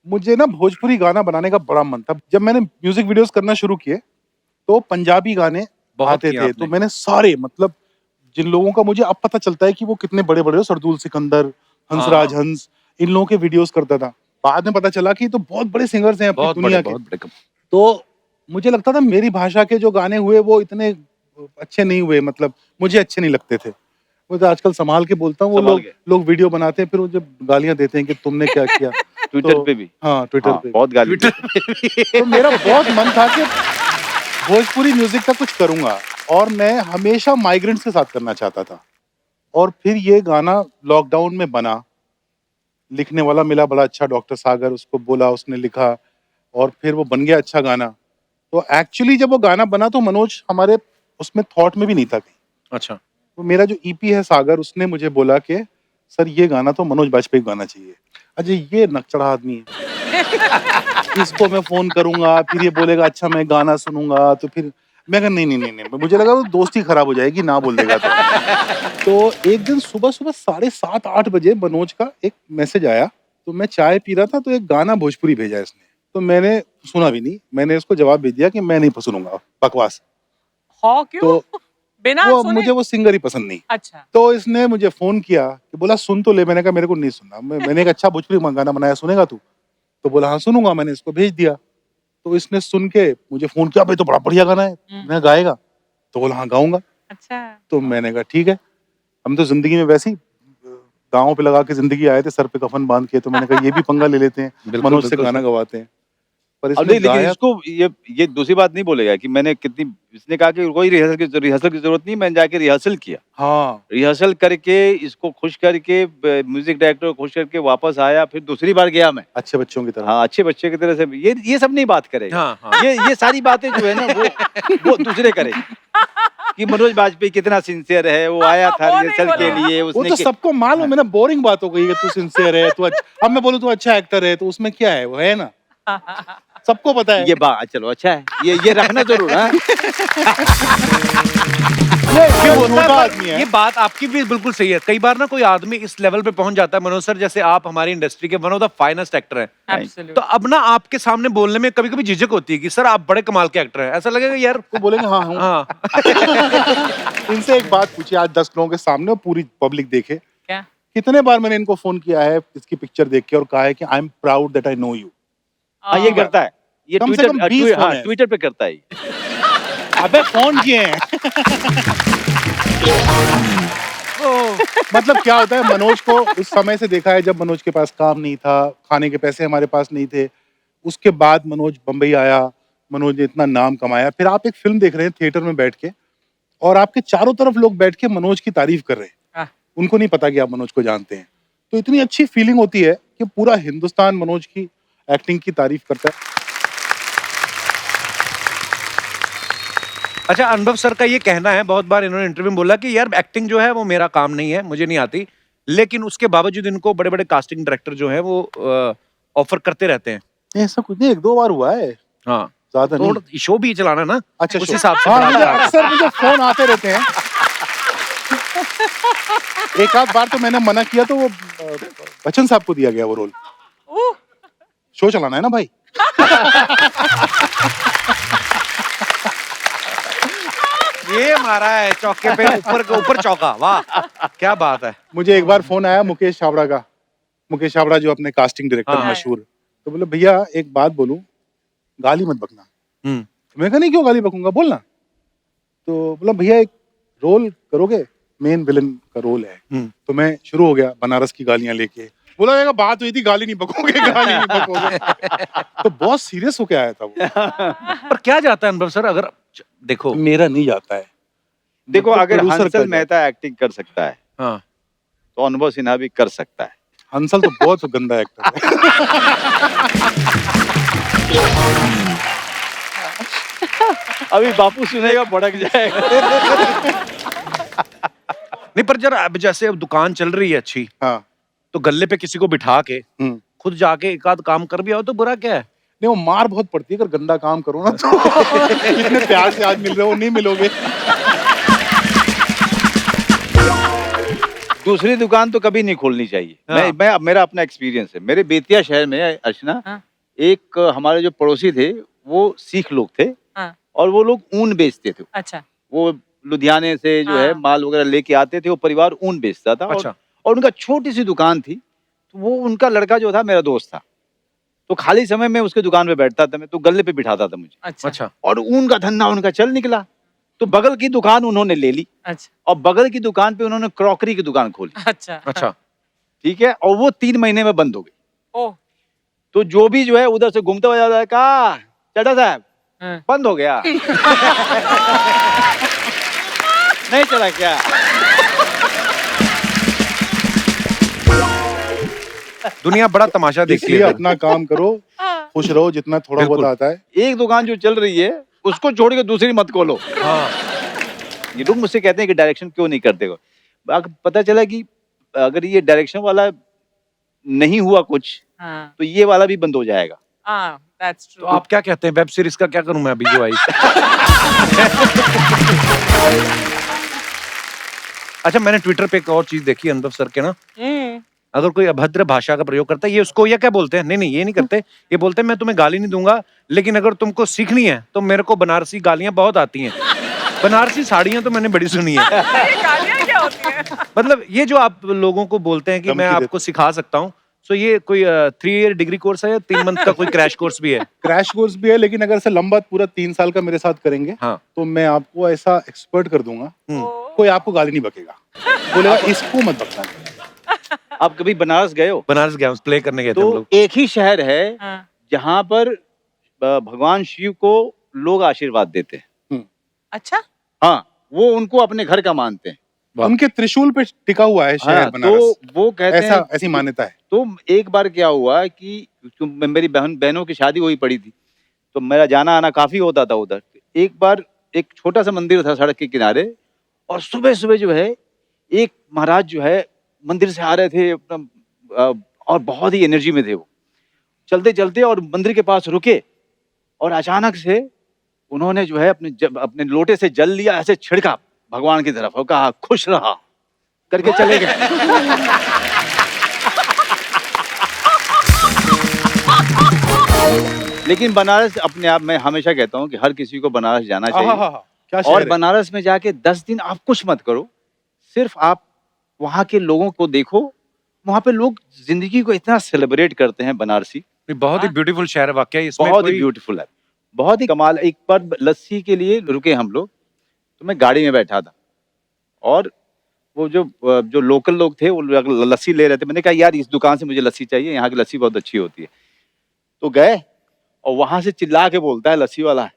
[SPEAKER 2] मुझे ना भोजपुरी गाना बनाने का बड़ा मन था। जब मैंने म्यूजिक वीडियोस करना शुरू किए तो पंजाबी गाने
[SPEAKER 1] बहुत
[SPEAKER 2] आते
[SPEAKER 1] किए
[SPEAKER 2] थे,
[SPEAKER 1] आपने।
[SPEAKER 2] तो मैंने सारे, मतलब जिन लोगों का मुझे अब पता चलता है कि वो कितने बड़े बड़े हो, सरदूल सिकंदर, हंसराज हंस, इन लोगों के वीडियोस करता था। बाद में पता चला कि ये तो बहुत बड़े सिंगर्स हैं अपनी
[SPEAKER 1] बहुत
[SPEAKER 2] दुनिया
[SPEAKER 1] बड़े,
[SPEAKER 2] के।
[SPEAKER 1] बहुत बड़े।
[SPEAKER 2] तो मुझे लगता था मेरी भाषा के जो गाने हुए वो इतने अच्छे नहीं हुए, मतलब मुझे अच्छे नहीं लगते थे। वो तो आजकल संभाल के बोलता हूँ, वो
[SPEAKER 4] संभाल
[SPEAKER 2] लोग
[SPEAKER 4] के।
[SPEAKER 2] लोग वीडियो बनाते हैं फिर वो जब गालियां देते हैं कि तुमने क्या किया।
[SPEAKER 4] ट्विटर पे भी।
[SPEAKER 2] हाँ, ट्विटर
[SPEAKER 4] हाँ,
[SPEAKER 2] पे
[SPEAKER 4] बहुत गाली।
[SPEAKER 2] तो मेरा बहुत मन था कि भोजपुरी म्यूजिक का कुछ करूंगा, और मैं हमेशा माइग्रेंट्स के साथ करना चाहता था। और फिर ये गाना लॉकडाउन में बना, लिखने वाला मिला बड़ा अच्छा, डॉक्टर सागर, उसको बोला, उसने लिखा, और फिर वो बन गया अच्छा गाना। तो एक्चुअली जब वो गाना बना तो मनोज हमारे उसमें थॉट में भी नहीं था कहीं।
[SPEAKER 1] अच्छा।
[SPEAKER 2] तो मेरा जो ईपी है सागर, उसने मुझे बोला कि सर ये गाना तो मनोज बाजपेयी को गाना चाहिए। अजय ये नकचढ़ा आदमी है, इसको मैं फोन करूंगा, फिर ये बोलेगा अच्छा मैं गाना सुनूंगा, तो फिर मैं कहा नहीं नहीं नहीं नहीं, मुझे लगा वो दोस्ती खराब हो जाएगी ना बोल देगा तो एक दिन सुबह सुबह 7:30-8 बजे मनोज का एक मैसेज आया। तो मैं चाय पी रहा था तो एक गाना भोजपुरी भेजा इसने, तो मैंने सुना भी नहीं, मैंने उसको जवाब भेज दिया कि मैं नहीं सुनूंगा बकवास।
[SPEAKER 3] हाँ क्यों?
[SPEAKER 2] तो
[SPEAKER 3] बिना
[SPEAKER 2] वो
[SPEAKER 3] सुने?
[SPEAKER 2] मुझे वो सिंगर ही पसंद नहीं।
[SPEAKER 3] अच्छा।
[SPEAKER 2] तो इसने मुझे फोन किया कि बोला सुन तो ले। मैंने कहा मेरे को नहीं सुनना। मैंने एक अच्छा भोजपुरी गाना बनाया, सुनेगा तू? तो बोला हाँ सुनूंगा। मैंने इसको भेज दिया, तो इसने सुन के मुझे फोन किया, भाई तो बड़ा बढ़िया गाना है, मैं गाएगा? तो बोला हाँ गाऊंगा।
[SPEAKER 3] अच्छा।
[SPEAKER 2] तो मैंने कहा ठीक है। हम तो जिंदगी में वैसे ही गाँव पे लगा के जिंदगी आए थे, सर पे कफन बांध के, तो मैंने कहा ये भी पंगा ले लेते हैं,
[SPEAKER 1] बिल्कुल,
[SPEAKER 2] मनोज से
[SPEAKER 1] बिल्कुल
[SPEAKER 2] गाना
[SPEAKER 1] सर।
[SPEAKER 2] गवाते हैं। पर
[SPEAKER 4] अब
[SPEAKER 2] इसने
[SPEAKER 4] नहीं, लेकिन
[SPEAKER 2] गाया।
[SPEAKER 4] इसको ये दूसरी बात नहीं बोलेगा कि मैंने कितनी, इसने कहा कि कोई रिहर्सल की जरूरत नहीं, मैंने जाके रिहर्सल किया,
[SPEAKER 2] हाँ
[SPEAKER 4] रिहर्सल करके इसको खुश करके, म्यूजिक डायरेक्टर को खुश करके वापस आया, फिर दूसरी बार गया मैं।
[SPEAKER 2] अच्छे बच्चों की तरह।
[SPEAKER 4] हाँ, अच्छे बच्चे की तरह से। ये सब नहीं बात करेगा।
[SPEAKER 1] हाँ, हाँ।
[SPEAKER 4] ये सारी बातें जो है ना वो दूसरे करेंगे कि मनोज बाजपेयी कितना सिंसियर है, वो आया था
[SPEAKER 3] वो नहीं
[SPEAKER 4] रिहर्सल के
[SPEAKER 3] बोलेगा।
[SPEAKER 4] लिए,
[SPEAKER 2] वो
[SPEAKER 4] उसने
[SPEAKER 2] तो सबको मालूम है ना, बोरिंग बात हो गई है, तू सिंसियर है, तू अच्छा। अब मैं बोलूं तू अच्छा एक्टर है, तो उसमें क्या है, वो है ना, सबको पता है।
[SPEAKER 4] ये बात चलो अच्छा है, ये रखना जरूर। हाँ,
[SPEAKER 2] ये
[SPEAKER 1] होता
[SPEAKER 2] झूठा
[SPEAKER 1] है, पर
[SPEAKER 2] आदमी है।
[SPEAKER 1] ये बात आपकी भी बिल्कुल सही है। कई बार ना कोई आदमी इस लेवल पे पहुंच जाता है, मनोज सर जैसे आप हमारी इंडस्ट्री के one of the finest actor हैं,
[SPEAKER 3] Absolutely.
[SPEAKER 1] तो अब ना आपके सामने बोलने में कभी कभी झिझक होती है कि सर आप बड़े कमाल के एक्टर हैं। ऐसा लगेगा यार
[SPEAKER 2] वो बोलेंगे हाँ हूँ।
[SPEAKER 1] हाँ
[SPEAKER 2] इनसे एक बात पूछी आज 10 लोगों के सामने, और पूरी पब्लिक देखे,
[SPEAKER 3] क्या?
[SPEAKER 2] कितने बार मैंने इनको फोन किया है इसकी पिक्चर देख के और कहा है कि I am proud that I know you.
[SPEAKER 4] हाँ, ये करता है, ये
[SPEAKER 2] कम से कम 20 फोन है।
[SPEAKER 4] ट्विटर पे करता है।
[SPEAKER 2] अबे फोन किए हैं। मतलब क्या होता है, मनोज को उस समय से देखा है जब मनोज के पास काम नहीं था, खाने के पैसे हमारे पास नहीं थे। उसके बाद मनोज बम्बई आया, मनोज ने इतना नाम कमाया, फिर आप एक फिल्म देख रहे हैं थिएटर में बैठ के, और आपके चारों तरफ लोग बैठ के मनोज की तारीफ कर रहे हैं।
[SPEAKER 3] हाँ।
[SPEAKER 2] उनको नहीं पता कि आप मनोज को जानते हैं। तो इतनी अच्छी फीलिंग होती है कि पूरा हिंदुस्तान मनोज की एक्टिंग की तारीफ करता है।
[SPEAKER 1] अच्छा, अनुभव सर का ये कहना है, बहुत बार इन्होंने इंटरव्यू में बोला कि यार एक्टिंग जो है वो मेरा काम नहीं है, मुझे नहीं आती, लेकिन उसके बावजूद इनको बड़े बड़े कास्टिंग डायरेक्टर जो है वो ऑफर करते रहते हैं।
[SPEAKER 2] ऐसा कुछ नहीं, 1-2 बार हुआ है,
[SPEAKER 1] हाँ,
[SPEAKER 2] ज्यादा नहीं।
[SPEAKER 1] तो शो भी चलाना है ना,
[SPEAKER 2] अच्छा,
[SPEAKER 1] उस
[SPEAKER 2] शो।
[SPEAKER 1] हिसाब से
[SPEAKER 2] हाँ,
[SPEAKER 1] बड़ा
[SPEAKER 2] मुझे
[SPEAKER 1] प्यार।
[SPEAKER 2] अक्सर मुझे फोन आते रहते हैं। एक आध बार तो मैंने मना किया, तो वो बच्चन साहब को दिया गया वो रोल। शो चलाना है ना भाई।
[SPEAKER 1] ये मारा है चौके पे, ऊपर के ऊपर चौका, वाह क्या बात है।
[SPEAKER 2] मुझे एक बार फोन आया मुकेश छाबड़ा का, मुकेश छाबड़ा जो अपने कास्टिंग डायरेक्टर
[SPEAKER 1] हाँ।
[SPEAKER 2] मशहूर, तो बोले भैया एक बात बोलूं, गाली मत बकना। मैं कहा नहीं, क्यों गाली बकूंगा, बोलना। तो बोला भैया एक रोल करोगे, मेन विलन का रोल है। तो मैं शुरू हो गया बनारस की गालियां लेके। बोला जाएगा बात हुई थी, गाली नहीं बकोगे, गाली नहीं बकोगे। तो बहुत सीरियस होके आया था वो।
[SPEAKER 1] पर क्या जाता है अनुभव सर, अगर देखो
[SPEAKER 2] मेरा नहीं जाता है।
[SPEAKER 4] देखो,
[SPEAKER 2] मतलब
[SPEAKER 4] अगर
[SPEAKER 2] producer
[SPEAKER 4] हंसल
[SPEAKER 2] का
[SPEAKER 4] मेहता एक्टिंग कर सकता है,
[SPEAKER 1] हाँ,
[SPEAKER 4] तो अनुभव सिन्हा भी कर सकता है।
[SPEAKER 2] हंसल तो बहुत गंदा एक्टर है।
[SPEAKER 4] अभी बापू सुनेगा भड़क जाएगा।
[SPEAKER 1] नहीं पर जरा अब जैसे अब दुकान चल रही है अच्छी,
[SPEAKER 2] हाँ।
[SPEAKER 1] तो गल्ले पे किसी को बिठा के
[SPEAKER 2] हम्म।
[SPEAKER 1] खुद जाके एक आध काम कर भी आओ तो बुरा क्या है।
[SPEAKER 2] नहीं, वो मार बहुत पड़ती है अगर गंदा काम करो ना, तो इतने प्यार से आज मिल रहे हो, नहीं मिलोगे।
[SPEAKER 4] दूसरी दुकान तो कभी नहीं खोलनी चाहिए।
[SPEAKER 1] हाँ।
[SPEAKER 4] मैं मेरा अपना एक्सपीरियंस है। मेरे बेतिया शहर में अर्चना,
[SPEAKER 3] हाँ।
[SPEAKER 4] एक हमारे जो पड़ोसी थे वो सिख लोग थे,
[SPEAKER 3] हाँ।
[SPEAKER 4] और वो लोग ऊन बेचते थे।
[SPEAKER 3] अच्छा।
[SPEAKER 4] वो लुधियाने से जो है
[SPEAKER 3] हाँ।
[SPEAKER 4] माल वगैरह लेके आते थे, वो परिवार ऊन बेचता था।
[SPEAKER 1] अच्छा।
[SPEAKER 4] और उनका छोटी सी दुकान थी। तो वो उनका लड़का जो था मेरा दोस्त था, तो खाली समय में उसके दुकान पे बैठता था, मैं तो गले पे बिठाता था मुझे।
[SPEAKER 3] अच्छा।
[SPEAKER 1] अच्छा।
[SPEAKER 4] और ऊन का धंधा उनका चल निकला, तो बगल की दुकान उन्होंने ले ली,
[SPEAKER 3] अच्छा।
[SPEAKER 4] और बगल की दुकान पे उन्होंने क्रॉकरी की दुकान खोली।
[SPEAKER 3] अच्छा।
[SPEAKER 1] अच्छा।
[SPEAKER 4] ठीक है, और वो 3 महीने में बंद हो गई।
[SPEAKER 3] ओह।
[SPEAKER 4] तो जो भी जो है उधर से घूमता हुआ जाता है, कहा चड्ढा साहब
[SPEAKER 3] हाँ।
[SPEAKER 4] बंद हो गया। नहीं चला क्या?
[SPEAKER 1] दुनिया बड़ा तमाशा देखती
[SPEAKER 2] इसलिए
[SPEAKER 1] है।
[SPEAKER 2] अपना काम करो, खुश रहो जितना थोड़ा बहुत
[SPEAKER 1] बिल्कुल।
[SPEAKER 2] आता है।
[SPEAKER 4] एक दुकान जो चल रही है उसको छोड़ के दूसरी मत खोलो।
[SPEAKER 1] हाँ।
[SPEAKER 4] ये लोग मुझसे कहते हैं कि डायरेक्शन क्यों नहीं करते हो। पता चला कि अगर ये डायरेक्शन वाला नहीं हुआ कुछ,
[SPEAKER 3] हाँ।
[SPEAKER 4] तो ये वाला भी बंद हो जाएगा।
[SPEAKER 3] हाँ, that's
[SPEAKER 1] तो
[SPEAKER 3] true.
[SPEAKER 1] आप क्या कहते हैं, वेब सीरीज का क्या करूं मैं अभी जो आई? अच्छा, मैंने ट्विटर पे एक और चीज देखी अनुभव सर के ना, अगर कोई अभद्र भाषा का प्रयोग करता है, ये उसको ये क्या बोलते हैं, नहीं ये नहीं करते, ये बोलते हैं मैं तुम्हें गाली नहीं दूंगा, लेकिन अगर तुमको सीखनी है तो मेरे को बनारसी गालियां बहुत आती हैं। बनारसी साड़ियां तो मैंने बड़ी सुनी है।
[SPEAKER 3] ये गालियाँ क्या होती हैं?
[SPEAKER 1] मतलब ये जो आप लोगों को बोलते हैं कि मैं
[SPEAKER 2] धमकी
[SPEAKER 1] आपको सिखा सकता हूँ, सो ये कोई 3 ईयर डिग्री कोर्स है या 3 मंथ का कोई क्रैश कोर्स भी है?
[SPEAKER 2] क्रैश कोर्स भी है, लेकिन अगर से लंबा पूरा 3 साल का मेरे साथ करेंगे,
[SPEAKER 1] हाँ।
[SPEAKER 2] तो मैं आपको ऐसा एक्सपर्ट कर दूंगा, कोई आपको गाली नहीं बकेगा, बोलेगा इसको मत बकना।
[SPEAKER 4] आप कभी बनारस गए हो?
[SPEAKER 1] बनारस गया, प्ले करने गए थे हम
[SPEAKER 4] तो
[SPEAKER 1] लोग।
[SPEAKER 4] एक ही शहर है
[SPEAKER 3] हाँ।
[SPEAKER 4] जहाँ पर भगवान शिव को लोग आशीर्वाद देते हैं।
[SPEAKER 3] अच्छा।
[SPEAKER 4] हाँ, वो उनको अपने घर का मानते हैं।
[SPEAKER 1] वाह।
[SPEAKER 2] उनके त्रिशूल पे टिका हुआ है शहर
[SPEAKER 4] हाँ,
[SPEAKER 2] बनारस,
[SPEAKER 4] तो वो कहते
[SPEAKER 2] ऐसा
[SPEAKER 4] हैं।
[SPEAKER 2] ऐसी मान्यता है।
[SPEAKER 4] तो एक बार क्या हुआ कि मेरी बहनों की शादी हुई पड़ी थी, तो मेरा जाना आना काफी होता था उधर। एक बार एक छोटा सा मंदिर था सड़क के किनारे, और सुबह सुबह जो है एक महाराज जो है मंदिर से आ रहे थे अपना, और बहुत ही एनर्जी में थे वो, चलते चलते और मंदिर के पास रुके, और अचानक से उन्होंने जो है अपने लोटे से जल लिया, ऐसे छिड़का भगवान की तरफ और कहा खुश रहा करके चले गए। लेकिन बनारस अपने आप में हमेशा कहता हूँ कि हर किसी को बनारस जाना चाहिए।
[SPEAKER 2] क्या
[SPEAKER 4] और
[SPEAKER 2] शहर है।
[SPEAKER 4] बनारस में जाके 10 दिन आप कुछ मत करो, सिर्फ आप वहाँ के लोगों को देखो। वहाँ पे लोग जिंदगी को इतना सेलिब्रेट करते हैं बनारसी,
[SPEAKER 1] बहुत ही ब्यूटीफुल शहर है वाकई, इसमें
[SPEAKER 4] बहुत ही
[SPEAKER 1] कोई
[SPEAKER 4] ब्यूटीफुल है, बहुत ही कमाल। एक बार लस्सी के लिए रुके हम लोग, तो मैं गाड़ी में बैठा था, और वो जो लोकल लोग थे वो लस्सी ले रहे थे। मैंने कहा यार इस दुकान से मुझे लस्सी चाहिए, यहाँ की लस्सी बहुत अच्छी होती है। तो गए, और वहां से चिल्ला के बोलता है लस्सी वाला,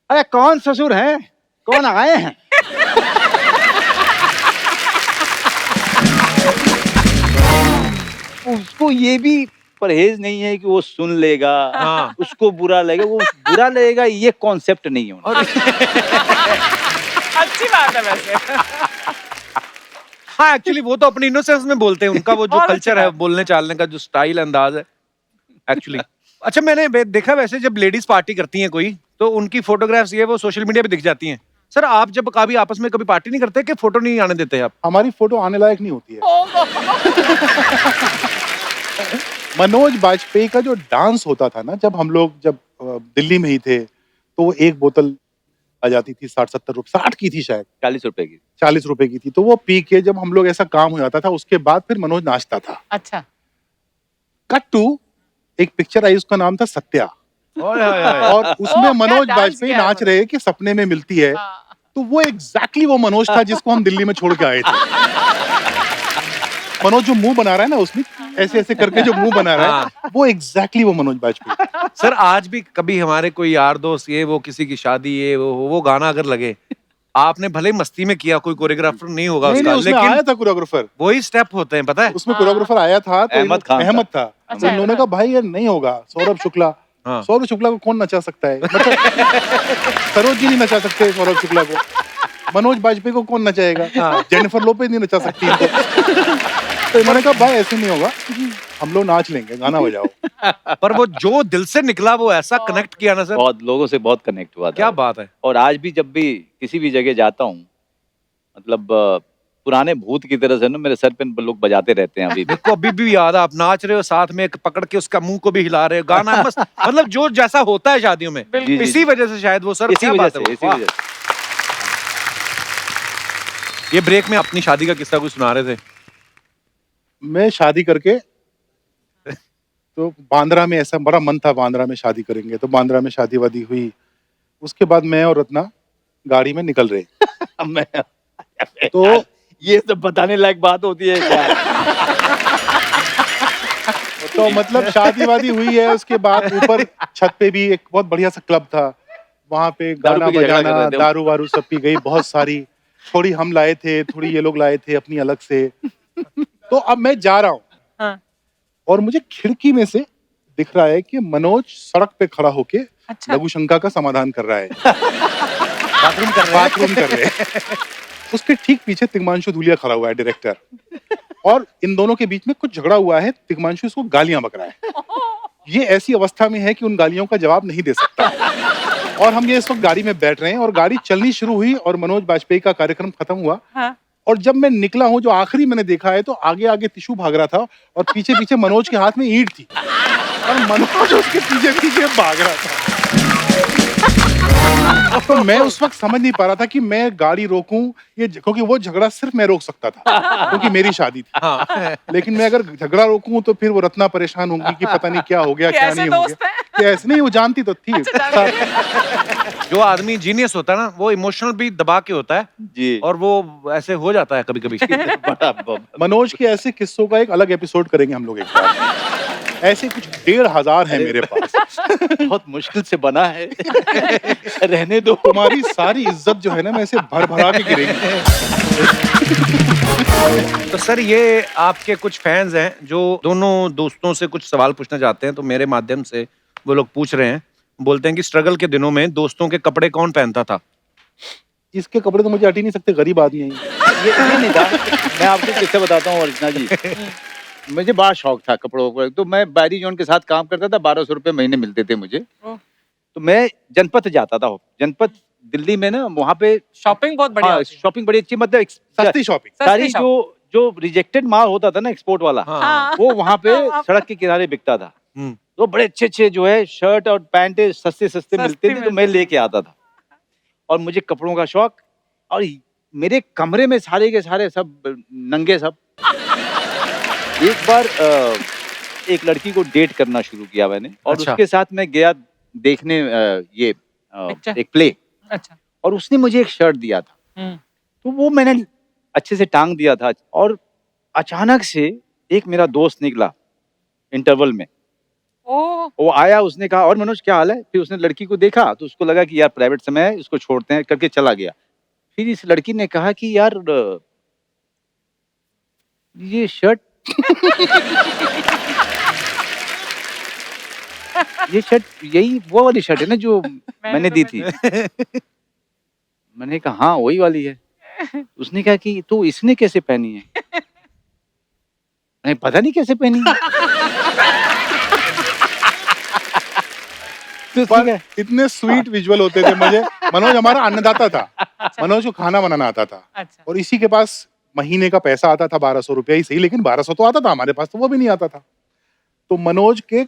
[SPEAKER 4] अरे कौन ससुर है, कौन आए हैं? उसको ये भी परहेज नहीं है कि वो सुन लेगा,
[SPEAKER 1] हाँ।
[SPEAKER 4] उसको बुरा लगेगा, वो बुरा लगेगा, ये कॉन्सेप्ट नहीं है उनका।
[SPEAKER 3] अच्छी बात है वैसे।
[SPEAKER 1] हाँ, एक्चुअली वो तो अपनी इनोसेंस में बोलते हैं, उनका वो जो
[SPEAKER 3] और अच्छी
[SPEAKER 1] कल्चर है,
[SPEAKER 3] बात।
[SPEAKER 1] बोलने चालने का जो स्टाइल अंदाज है एक्चुअली। अच्छा, मैंने देखा वैसे जब लेडीज पार्टी करती हैं कोई, तो उनकी फोटोग्राफ्स ये वो सोशल मीडिया पे दिख जाती हैं। सर, आप जब कभी आपस में कभी पार्टी नहीं करते कि फोटो नहीं आने देते आप?
[SPEAKER 2] हमारी फोटो आने लायक नहीं होती है। मनोज बाजपेयी का जो डांस होता था ना, जब हम लोग दिल्ली में ही थे, तो वो एक बोतल आ जाती थी 60-70 रुपए, 60 की थी शायद,
[SPEAKER 4] 40 रुपए की।
[SPEAKER 2] 40 रुपए की थी। तो वो पी के जब हम लोग ऐसा काम हो जाता था, उसके बाद फिर मनोज नाचता था।
[SPEAKER 3] अच्छा।
[SPEAKER 2] कट टू एक पिक्चर आई, उसका नाम था सत्या, और उसमें
[SPEAKER 3] क्या
[SPEAKER 2] मनोज
[SPEAKER 3] डांस
[SPEAKER 2] बाजपेयी
[SPEAKER 3] किया है
[SPEAKER 2] नाच रहे कि सपने में मिलती है।
[SPEAKER 3] हाँ।
[SPEAKER 2] तो वो एग्जैक्टली वो मनोज था जिसको हम दिल्ली में छोड़ के आए थे। मनोज जो मुंह बना रहा है ना, उसमें ऐसे ऐसे करके जो मुंह बना रहा है, वो एग्जैक्टली वो मनोज बाजपेयी।
[SPEAKER 1] सर, आज भी कभी हमारे कोई यार दोस्त ये वो किसी की शादी ये वो गाना अगर लगे, आपने भले ही मस्ती में किया, कोई कोरियोग्राफर नहीं होगा
[SPEAKER 2] नहीं,
[SPEAKER 1] उसका,
[SPEAKER 2] उसमें
[SPEAKER 1] लेकिन
[SPEAKER 2] आया था कोरियोग्राफर,
[SPEAKER 1] वही स्टेप होते हैं, पता है?
[SPEAKER 2] उसमें कोरियोग्राफर आया था, तो
[SPEAKER 4] अहमद खान था।
[SPEAKER 2] अहमद था।
[SPEAKER 3] अच्छा,
[SPEAKER 2] तो इन्होंने कहा भाई ये नहीं होगा, सौरभ शुक्ला।
[SPEAKER 1] हाँ।
[SPEAKER 2] सौरभ शुक्ला को कौन नचा सकता है, मतलब सरोज जी नहीं नचा सकते सौरभ शुक्ला को, मनोज बाजपेयी को कौन नचाएगा, जेनिफर लोपेज नहीं नचा सकती इनको। तो इन्होंने कहा भाई ऐसे नहीं होगा, हम लोग नाच लेंगे, गाना बजाओ।
[SPEAKER 1] पर वो जो दिल से निकला वो ऐसा कनेक्ट किया ना सर,
[SPEAKER 4] बहुत लोगों से बहुत कनेक्ट हुआ था।
[SPEAKER 1] क्या बात है।
[SPEAKER 4] और आज भी जब भी किसी भी जगह जाता हूँ, मतलब पुराने भूत की तरह से ना मेरे सर पे लोग बजाते रहते हैं अभी भी।
[SPEAKER 1] को अभी भी याद है, आप नाच रहे हो साथ में एक पकड़ के उसका मुंह को भी हिला रहे हो, गाना मस्त, मतलब जो जैसा होता है शादियों में,
[SPEAKER 4] जी, जी,
[SPEAKER 1] इसी
[SPEAKER 4] जी।
[SPEAKER 1] वजह से शायद वो सर,
[SPEAKER 4] इसी
[SPEAKER 1] क्या
[SPEAKER 4] वजह
[SPEAKER 1] बात
[SPEAKER 4] से,
[SPEAKER 1] है वो,
[SPEAKER 4] इसी
[SPEAKER 1] वाह।
[SPEAKER 4] वजह से।
[SPEAKER 1] ये ब्रेक में अपनी शादी का किस्सा कुछ सुना रहे थे।
[SPEAKER 2] मैं शादी करके तो बांद्रा में, ऐसा बड़ा मन था बांद्रा में शादी करेंगे, तो बांद्रा में शादी वादी हुई। उसके बाद मैं और रत्ना गाड़ी में निकल रहे,
[SPEAKER 4] मैं
[SPEAKER 2] तो
[SPEAKER 4] ये सब बताने लायक बात होती है क्या?
[SPEAKER 2] तो मतलब शादी वादी हुई है। उसके बाद ऊपर छत पे भी एक बहुत बढ़िया सा क्लब था, वहां पे गाना
[SPEAKER 4] पी के झगड़ा कर
[SPEAKER 2] बजाना,
[SPEAKER 4] रहे थे।
[SPEAKER 2] दारू वारू सब पी गई बहुत सारी, थोड़ी हम लाए थे, थोड़ी ये लोग लाए थे अपनी अलग से। तो अब मैं जा रहा हूँ
[SPEAKER 3] हाँ।
[SPEAKER 2] और मुझे खिड़की में से दिख रहा है कि मनोज सड़क पे खड़ा होके
[SPEAKER 3] अच्छा।
[SPEAKER 2] लघु शंका का समाधान कर रहा है, बाथरूम कर रहे हैं। उसके ठीक पीछे तिग्मांशु धूलिया खड़ा हुआ है, डायरेक्टर, और इन दोनों के बीच में कुछ झगड़ा हुआ है। तिग्मांशु इसको गालियां बक रहा है। ये ऐसी अवस्था में है कि उन गालियों का जवाब नहीं दे सकता। और हम ये इस वक्त गाड़ी में बैठ रहे हैं और गाड़ी चलनी शुरू हुई और मनोज बाजपेयी का कार्यक्रम खत्म हुआ।
[SPEAKER 3] हाँ।
[SPEAKER 2] और जब मैं निकला हूं, जो आखिरी मैंने देखा है, तो आगे आगे टिशू भाग रहा था और पीछे पीछे मनोज के हाथ में ईंट थी और मनोज उसके पीछे पीछे भाग रहा था। तो मैं उस वक्त समझ नहीं पा रहा था कि मैं गाड़ी रोकूं, ये क्योंकि वो झगड़ा सिर्फ मैं रोक सकता था क्योंकि मेरी शादी थी।
[SPEAKER 1] हाँ।
[SPEAKER 2] लेकिन मैं अगर झगड़ा रोकूं तो फिर वो रत्ना परेशान होंगी कि पता नहीं क्या हो गया, क्या
[SPEAKER 3] कैसे
[SPEAKER 2] नहीं हो
[SPEAKER 3] दोस्त
[SPEAKER 2] गया।
[SPEAKER 3] हैं?
[SPEAKER 2] कि ऐसे नहीं, वो जानती तो थी।
[SPEAKER 1] जो आदमी जीनियस होता है ना, वो इमोशनल भी दबा के होता है,
[SPEAKER 4] जी।
[SPEAKER 1] और वो ऐसे हो जाता है कभी कभी।
[SPEAKER 4] बड़ा
[SPEAKER 2] मनोज के ऐसे किस्सों का एक अलग एपिसोड करेंगे हम लोग एक बार। ऐसे कुछ 1,500 है मेरे पास।
[SPEAKER 4] बहुत मुश्किल से बना है। रहने दो।
[SPEAKER 2] तुम्हारी सारी इज्जत जो है ना, मैं ऐसे भर भरा के गिरेंगी।
[SPEAKER 1] तो सर, ये आपके कुछ फैंस हैं जो दोनों दोस्तों से कुछ सवाल पूछना चाहते हैं, तो मेरे माध्यम से वो लोग पूछ रहे हैं। बोलते हैं कि स्ट्रगल के दिनों में दोस्तों के कपड़े कौन पहनता था?
[SPEAKER 2] इसके कपड़े तो मुझे हट ही नहीं सकते, गरीब आदमी है ये।
[SPEAKER 4] ये नहीं था। मैं आपको किससे बताता हूँ अर्चना जी, मुझे बड़ा शौक था कपड़ों का। तो मैं बैरी जॉन के साथ काम करता था, 1200 रुपए महीने मिलते थे मुझे। तो मैं जनपथ जाता था। जनपथ दिल्ली में ना, वहाँ पे
[SPEAKER 3] शॉपिंग बहुत बढ़िया होती है।
[SPEAKER 4] शॉपिंग बड़ी अच्छी, मतलब
[SPEAKER 2] सस्ती शॉपिंग।
[SPEAKER 4] सारी
[SPEAKER 3] सस्ती
[SPEAKER 4] जो रिजेक्टेड माल होता था ना, एक्सपोर्ट वाला,
[SPEAKER 3] हाँ।
[SPEAKER 4] वो वहाँ पे सड़क के किनारे बिकता था। तो बड़े अच्छे अच्छे जो है शर्ट और पैंट सस्ते मिलते थे, तो मैं लेके आता था। और मुझे कपड़ों का शौक, और मेरे कमरे में सारे के सारे सब नंगे सब। एक बार एक लड़की को डेट करना शुरू किया मैंने, और
[SPEAKER 1] अच्छा।
[SPEAKER 4] उसके साथ मैं गया देखने एक प्ले,
[SPEAKER 3] अच्छा।
[SPEAKER 4] और उसने मुझे एक शर्ट दिया था। तो वो मैंने अच्छे से टांग दिया था, और अचानक से एक मेरा दोस्त निकला इंटरवल में।
[SPEAKER 3] ओह।
[SPEAKER 4] वो आया, उसने कहा, और मनोज क्या हाल है? फिर उसने लड़की को देखा, तो उसको लगा कि यार प्राइवेट समय है, इसको छोड़ते हैं, करके चला गया। फिर इस लड़की ने कहा कि यार ये शर्ट ये शर्ट यही वो वाली शर्ट है ना जो मैंने दी थी? मैंने कहा हाँ वही वाली है। उसने कहा कि तो इसने कैसे पहनी है? नहीं पता नहीं कैसे पहनी है। तो ठीक है।
[SPEAKER 2] इतने स्वीट विजुअल होते थे मुझे। मनोज हमारा अन्नदाता था, मनोज को खाना बनाना आता था,
[SPEAKER 3] अच्छा।
[SPEAKER 2] और इसी के पास महीने का पैसा आता था 1200 रुपया ही सही, लेकिन 1200 तो आता था, हमारे पास तो वो भी नहीं आता था। तो मनोज के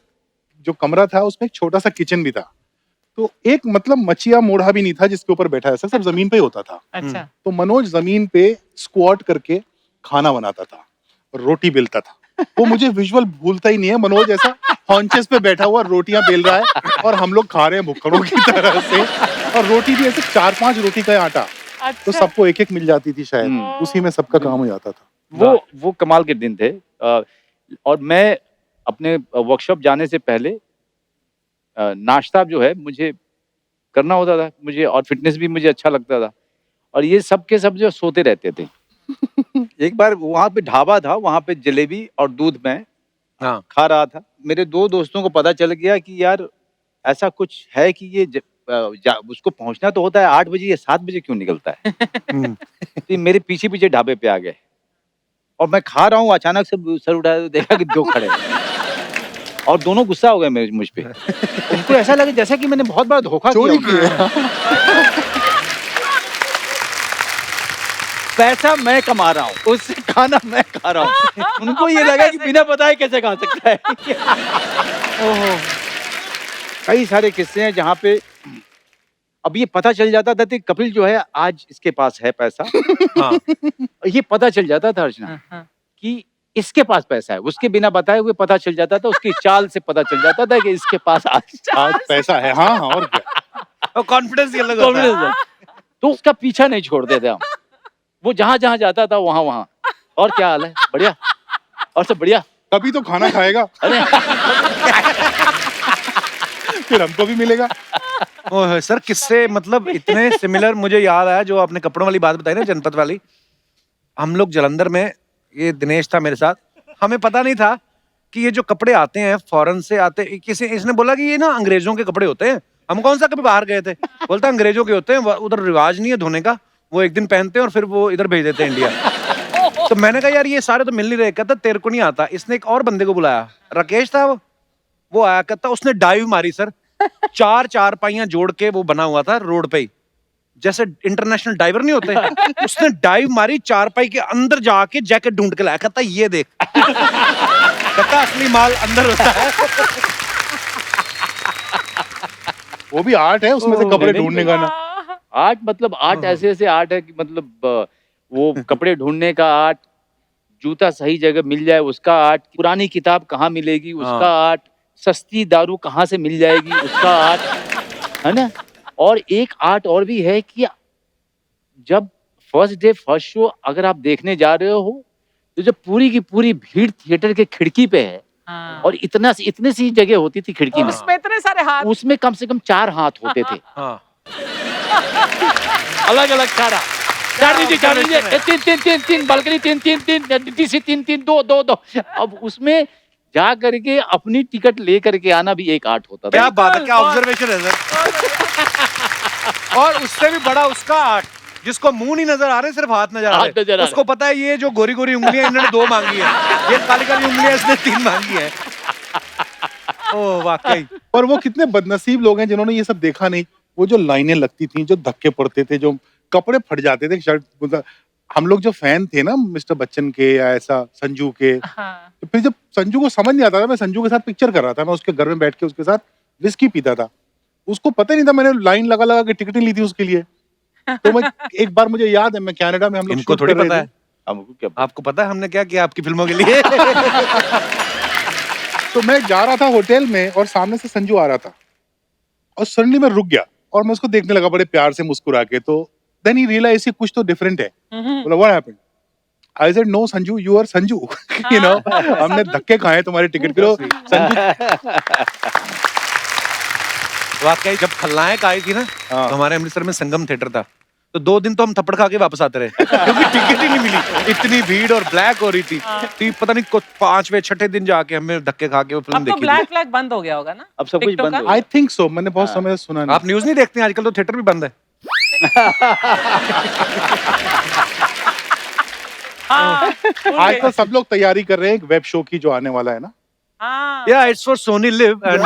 [SPEAKER 2] जो कमरा था उसमें एक छोटा सा किचन भी था, तो एक मतलब मचिया मोढ़ा भी नहीं था जिसके ऊपर बैठा है, सब जमीन पे ही होता था।
[SPEAKER 3] अच्छा।
[SPEAKER 2] तो मनोज जमीन पे स्क्वाट करके खाना बनाता था, रोटी बेलता था। वो मुझे विजुअल भूलता ही नहीं है। मनोज ऐसा हॉन्चेस पे बैठा हुआ रोटियां बेल रहा है, और हम लोग खा रहे हैं भुक्खड़ों की तरह से, और रोटी भी ऐसे 4-5 रोटी का आटा, तो
[SPEAKER 3] अच्छा।
[SPEAKER 2] सबको एक एक मिल जाती थी शायद, उसी में सबका काम हो जाता था।
[SPEAKER 4] वो कमाल के दिन थे। और मैं अपने वर्कशॉप जाने से पहले नाश्ता जो है मुझे करना होता था मुझे, और फिटनेस भी मुझे अच्छा लगता था, और ये सब के सब जो सोते रहते थे। एक बार वहाँ पे ढाबा था, वहाँ पे जलेबी और दूध मैं खा रहा था। मेरे 2 दोस्तों को पता चल गया कि यार ऐसा कुछ है कि ये उसको पहुंचना तो होता है 8 बजे या 7 बजे क्यों निकलता है। तो ये मेरे पीछे पीछे ढाबे पे आ गए, और मैं खा रहा हूँ, अचानक से सर उठाया तो देखा कि 2 खड़े, और दोनों गुस्सा हो गए मुझ पे। उनको ऐसा लगा जैसा कि मैंने बहुत बड़ा धोखा
[SPEAKER 2] चोरी
[SPEAKER 4] किया। पैसा मैं कमा रहा हूँ, उससे खाना मैं खा रहा हूँ। उनको ये लगा कि बिना बताए कैसे खा सकता है। ओहो, कई सारे किस्से हैं जहाँ पे अब ये पता चल जाता था कि कपिल जो है आज इसके पास है पैसा।
[SPEAKER 1] हाँ।
[SPEAKER 4] ये पता चल जाता था अर्चना कि इसके पास पैसा है, उसके बिना बताए हुए पता चल जाता था, उसकी चाल से पता चल जाता था कि इसके पास
[SPEAKER 2] आज पैसा है। हाँ हाँ, और क्या।
[SPEAKER 1] और कॉन्फिडेंस ही अलग होता है।
[SPEAKER 4] तो उसका पीछा नहीं छोड़ते थे हम। वो जहां जहां जाता था वहां वहां। और क्या हाल है? बढ़िया। और सब बढ़िया।
[SPEAKER 2] कभी तो खाना खाएगा,
[SPEAKER 4] अरे
[SPEAKER 2] फिर हमको भी मिलेगा।
[SPEAKER 1] ओह सर, किससे मतलब इतने सिमिलर। मुझे याद आया जो आपने कपड़ों वाली बात बताई ना, जनपद वाली। हम लोग जालंधर में, ये दिनेश था मेरे साथ, हमें पता नहीं था कि ये जो कपड़े आते हैं फॉरेन से आते, किसी इसने बोला कि ये ना अंग्रेजों के कपड़े होते हैं। हम कौन सा कभी बाहर गए थे, बोलता अंग्रेजों के होते हैं, उधर रिवाज नहीं है धोने का, वो एक दिन पहनते हैं और फिर वो इधर भेज देते हैं इंडिया। तो मैंने कहा यार ये सारे तो मिल नहीं रहे। कहता तेरे को नहीं आता। इसने एक और बंदे को बुलाया, राकेश था वो आया, कहता उसने डाइव मारी सर। 4 चारपाइयां जोड़ के वो बना हुआ था रोड पे ही, जैसे इंटरनेशनल डाइवर नहीं होते। उसने डाइव मारी, चारपाई के अंदर जाके जैकेट ढूंढ के लाया। कहता ये देख। कहता असली माल अंदर होता है।
[SPEAKER 2] वो भी आर्ट है उसमें से कपड़े ढूंढने का ना।
[SPEAKER 4] आर्ट मतलब आर्ट ऐसे ऐसे आर्ट है कि मतलब वो कपड़े ढूंढने का आर्ट, जूता सही जगह मिल जाए उसका आर्ट, पुरानी किताब कहाँ मिलेगी उसका आर्ट, सस्ती दारू कहाँ से मिल जाएगी उसका आर्ट, है ना। और एक आर्ट और भी है कि जब फर्स्ट डे फर्स्ट शो अगर आप देखने जा रहे हो तो जब पूरी की पूरी भीड़ थिएटर के खिड़की पे है, और इतने सी जगह होती थी खिड़की में,
[SPEAKER 3] उसमें इतने सारे हाथ,
[SPEAKER 4] उसमें कम से कम 4 हाथ होते थे।
[SPEAKER 1] हाँ।
[SPEAKER 4] अलग अलग चार नीचे तीन बालकनी तीन डीसी तीन दो। अब उसमें जा करके अपनी टिकट ले करके आना भी एक आर्ट होता था।
[SPEAKER 1] क्या बात है, क्या ऑब्जर्वेशन है सर। और उससे भी बड़ा उसका आर्ट, जिसको मुंह नहीं नजर आ रहे, सिर्फ हाथ नजर आ रहे, उसको पता है ये जो गोरी गोरी उंगलियां इन्होंने 2 मांगी है, ये काली काली उंगलियां इसने 3 मांगी है। ओह वाकई।
[SPEAKER 2] पर वो कितने बदनसीब लोग हैं जिन्होंने ये सब देखा नहीं। वो जो लाइनें लगती थी, जो धक्के पड़ते थे, जो कपड़े फट जाते थे, शर्ट। हम लोग जो फैन थे ना मिस्टर बच्चन के या ऐसा संजू के, तो फिर जब संजू को समझ नहीं आता था, मैं संजू के साथ पिक्चर कर रहा था, मैं उसके घर में बैठ के उसके साथ विस्की पीता था, उसको पता ही नहीं था मैंने लाइन लगा लगा के टिकटें ली थी उसके लिए। तो मैं एक बार मुझे याद है, मैं कनाडा में, हम लोग
[SPEAKER 1] इनको थोड़ी पता है, आपको पता है हमने क्या किया आपकी फिल्मों के लिए।
[SPEAKER 2] तो मैं जा रहा था होटल में और सामने से संजू आ रहा था और सडनली मैं रुक गया और मैं उसको देखने लगा बड़े प्यार से मुस्कुरा के। तो देन ही रियलाइज कुछ तो डिफरेंट है। बोला what happened? I said no Sanju, you are Sanju. You know, हमने धक्के खाए तुम्हारे टिकट के लिए संजू।
[SPEAKER 1] वाकई जब खलनायक आई थी ना, तो हमारे अमृतसर में संगम थिएटर था, तो 2 दिन तो हम थप्पड़ खा के वापस आते रहे, क्योंकि टिकट ही नहीं मिली, इतनी भीड़ और ब्लैक हो रही थी। तो पता नहीं 5वें 6ठे दिन जाके हमें धक्के खा के वो फिल्म
[SPEAKER 3] अब तो
[SPEAKER 1] देखी।
[SPEAKER 3] ब्लैक फ्लैग बंद हो गया होगा ना,
[SPEAKER 4] अब सब कुछ बंद हो गया।
[SPEAKER 2] आई थिंक सो, मैंने बहुत समय से सुना नहीं।
[SPEAKER 1] आप न्यूज नहीं देखते हैं आजकल? तो थिएटर भी बंद है।
[SPEAKER 2] आजकल सब लोग तैयारी कर रहे हैं एक वेब शो की जो आने वाला है ना।
[SPEAKER 1] Yeah, it's for Sony Live and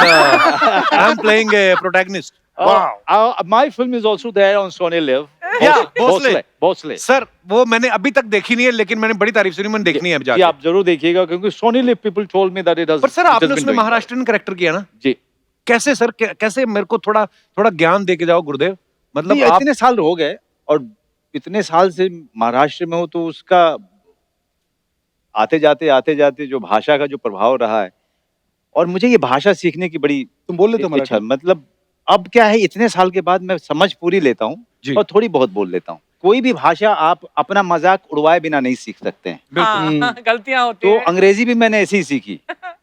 [SPEAKER 1] I'm playing a protagonist.
[SPEAKER 4] My film is also there on Sony Live.
[SPEAKER 1] Yeah, Bhosle.
[SPEAKER 4] Bhosle.
[SPEAKER 1] Sir वो मैंने अभी तक देखी नहीं है, लेकिन मैंने बड़ी तारीफ सुनी, मैंने देखनी है अब
[SPEAKER 4] जी,
[SPEAKER 1] जाके।
[SPEAKER 4] आप जरूर देखिएगा क्योंकि Sony Live people told me that it has.
[SPEAKER 1] पर सर आपने उसमें महाराष्ट्रियन कैरेक्टर किया ना
[SPEAKER 4] जी,
[SPEAKER 1] कैसे सर, कैसे? मेरे को थोड़ा ज्ञान दे के जाओ गुरुदेव। मतलब आप
[SPEAKER 4] इतने साल हो गए और इतने साल से महाराष्ट्र में हो, तो उसका आते जाते जो भाषा का जो प्रभाव रहा है, और मुझे ये भाषा सीखने की बड़ी
[SPEAKER 2] तुम बोल लेते हो
[SPEAKER 4] इच्छा।
[SPEAKER 2] मराठी?
[SPEAKER 4] मतलब अब क्या है, इतने साल के बाद मैं समझ पूरी लेता हूँ और थोड़ी बहुत बोल लेता हूँ। कोई भी भाषा आप अपना मजाक उड़वाए बिना नहीं सीख सकते हैं।
[SPEAKER 3] गलतियां होती
[SPEAKER 4] तो
[SPEAKER 3] हैं।
[SPEAKER 4] अंग्रेजी भी मैंने ऐसे ही सीखी।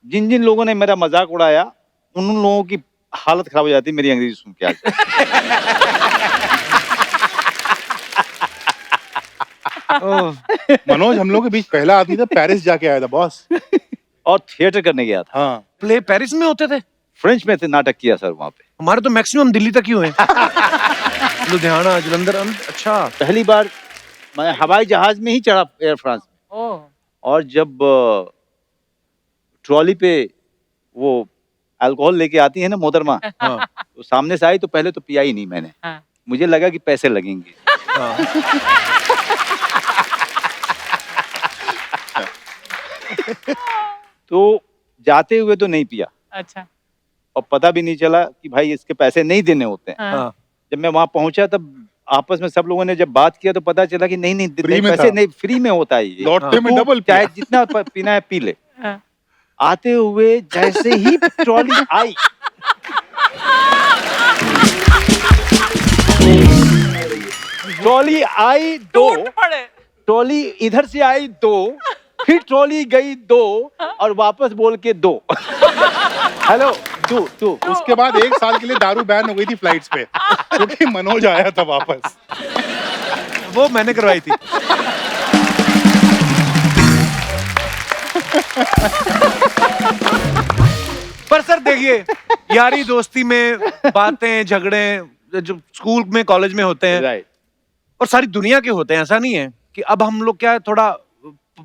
[SPEAKER 4] जिन जिन लोगों ने मेरा मजाक उड़ाया उन लोगों की हालत खराब हो जाती मेरी अंग्रेजी सुन के आज।
[SPEAKER 2] मनोज हम लोग के बीच पहला आदमी था, पेरिस जाके आया था बॉस,
[SPEAKER 4] और थिएटर करने गया था।
[SPEAKER 2] हाँ,
[SPEAKER 1] प्ले पेरिस में होते थे?
[SPEAKER 4] फ्रेंच में थे, नाटक किया सर वहाँ पे।
[SPEAKER 1] हमारे तो मैक्सिमम दिल्ली तक ही हुए। लुधियाना, जलंधर। अच्छा,
[SPEAKER 4] पहली बार मैं हवाई जहाज में ही चढ़ा एयर फ्रांस में,
[SPEAKER 3] ओह,
[SPEAKER 4] और जब ट्रॉली पे वो अल्कोहल लेके आती है ना मोहतरमा,
[SPEAKER 1] हाँ,
[SPEAKER 4] तो सामने से आई तो पहले तो पिया ही नहीं मैंने।
[SPEAKER 3] हाँ।
[SPEAKER 4] मुझे लगा कि पैसे लगेंगे।
[SPEAKER 1] हाँ।
[SPEAKER 4] तो जाते हुए तो नहीं पिया
[SPEAKER 3] अच्छा।
[SPEAKER 4] और पता भी नहीं चला कि भाई इसके पैसे नहीं देने होते हैं।
[SPEAKER 3] हाँ।
[SPEAKER 4] जब मैं वहां पहुंचा तब आपस में सब लोगों ने जब बात किया तो पता चला कि नहीं
[SPEAKER 2] फ्री में
[SPEAKER 4] पैसे
[SPEAKER 2] था।
[SPEAKER 4] नहीं, फ्री में होता है ये।
[SPEAKER 2] लौटते में
[SPEAKER 4] तू
[SPEAKER 2] डबल
[SPEAKER 4] चाहे जितना पीना है पी ले।
[SPEAKER 3] हाँ।
[SPEAKER 4] आते हुए जैसे ही ट्रॉली आई, ट्रॉली आई दो,
[SPEAKER 3] टूट पड़े।
[SPEAKER 4] ट्रॉली इधर से आई दो, फिर ट्रॉली गई दो और वापस बोल के दो। हेलो टू
[SPEAKER 2] उसके बाद 1 साल के लिए दारू बैन हो गई थी फ्लाइट्स पे, क्योंकि मनोज आया था वापस।
[SPEAKER 1] वो मैंने करवाई थी। पर सर देखिए, यारी दोस्ती में बातें झगड़े जो स्कूल में कॉलेज में होते हैं
[SPEAKER 4] राइट।
[SPEAKER 1] और सारी दुनिया के होते हैं, ऐसा नहीं है कि अब हम लोग क्या है थोड़ा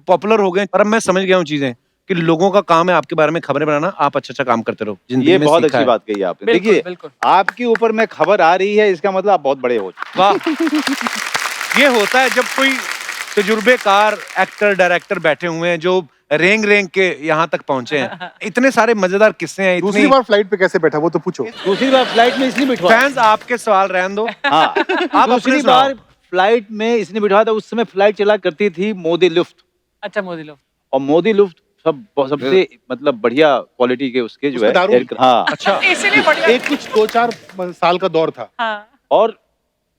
[SPEAKER 1] पॉपुलर हो गए, पर अब मैं समझ गया हूँ चीजें कि लोगों का काम है आपके बारे में खबरें बनाना, आप अच्छा काम करते रहो। जिंदगी
[SPEAKER 4] ये
[SPEAKER 1] में
[SPEAKER 4] बहुत
[SPEAKER 1] सीखा
[SPEAKER 4] अच्छी
[SPEAKER 1] है।
[SPEAKER 4] बात कही आपने।
[SPEAKER 3] बिल्कुल,
[SPEAKER 4] देखिए
[SPEAKER 3] बिल्कुल।
[SPEAKER 4] आपके ऊपर में खबर आ रही है, इसका मतलब आप बहुत बड़े हो चुके
[SPEAKER 1] वाह। ये होता है जब कोई तजुर्बेकार एक्टर डायरेक्टर बैठे हुए हैं जो रेंग रेंग के यहाँ तक पहुंचे हैं। इतने सारे मजेदार किस्से हैं,
[SPEAKER 2] दूसरी
[SPEAKER 1] इतनी
[SPEAKER 2] बार फ्लाइट पे कैसे बैठा वो तो पूछो।
[SPEAKER 4] हैं। दूसरी बार फ्लाइट में इसलिए बिठवा।
[SPEAKER 1] फैंस आपके सवाल रहने दो।
[SPEAKER 4] हाँ
[SPEAKER 1] आप
[SPEAKER 4] दूसरी
[SPEAKER 1] अपने
[SPEAKER 4] बार
[SPEAKER 1] सुनाओ।
[SPEAKER 4] फ्लाइट में इसने बिठवा था। उस समय फ्लाइट चला करती थी मोदी लुफ्त,
[SPEAKER 3] अच्छा मोदी लोग।
[SPEAKER 4] और मोदी लुफ्त सबसे मतलब बढ़िया क्वालिटी के उसके जो
[SPEAKER 2] उसमें
[SPEAKER 4] है
[SPEAKER 2] दारू
[SPEAKER 4] air- हाँ।
[SPEAKER 1] अच्छा,
[SPEAKER 3] इसीलिए बढ़िया।
[SPEAKER 2] एक कुछ 2-4 साल का दौर था।
[SPEAKER 3] हाँ।
[SPEAKER 4] और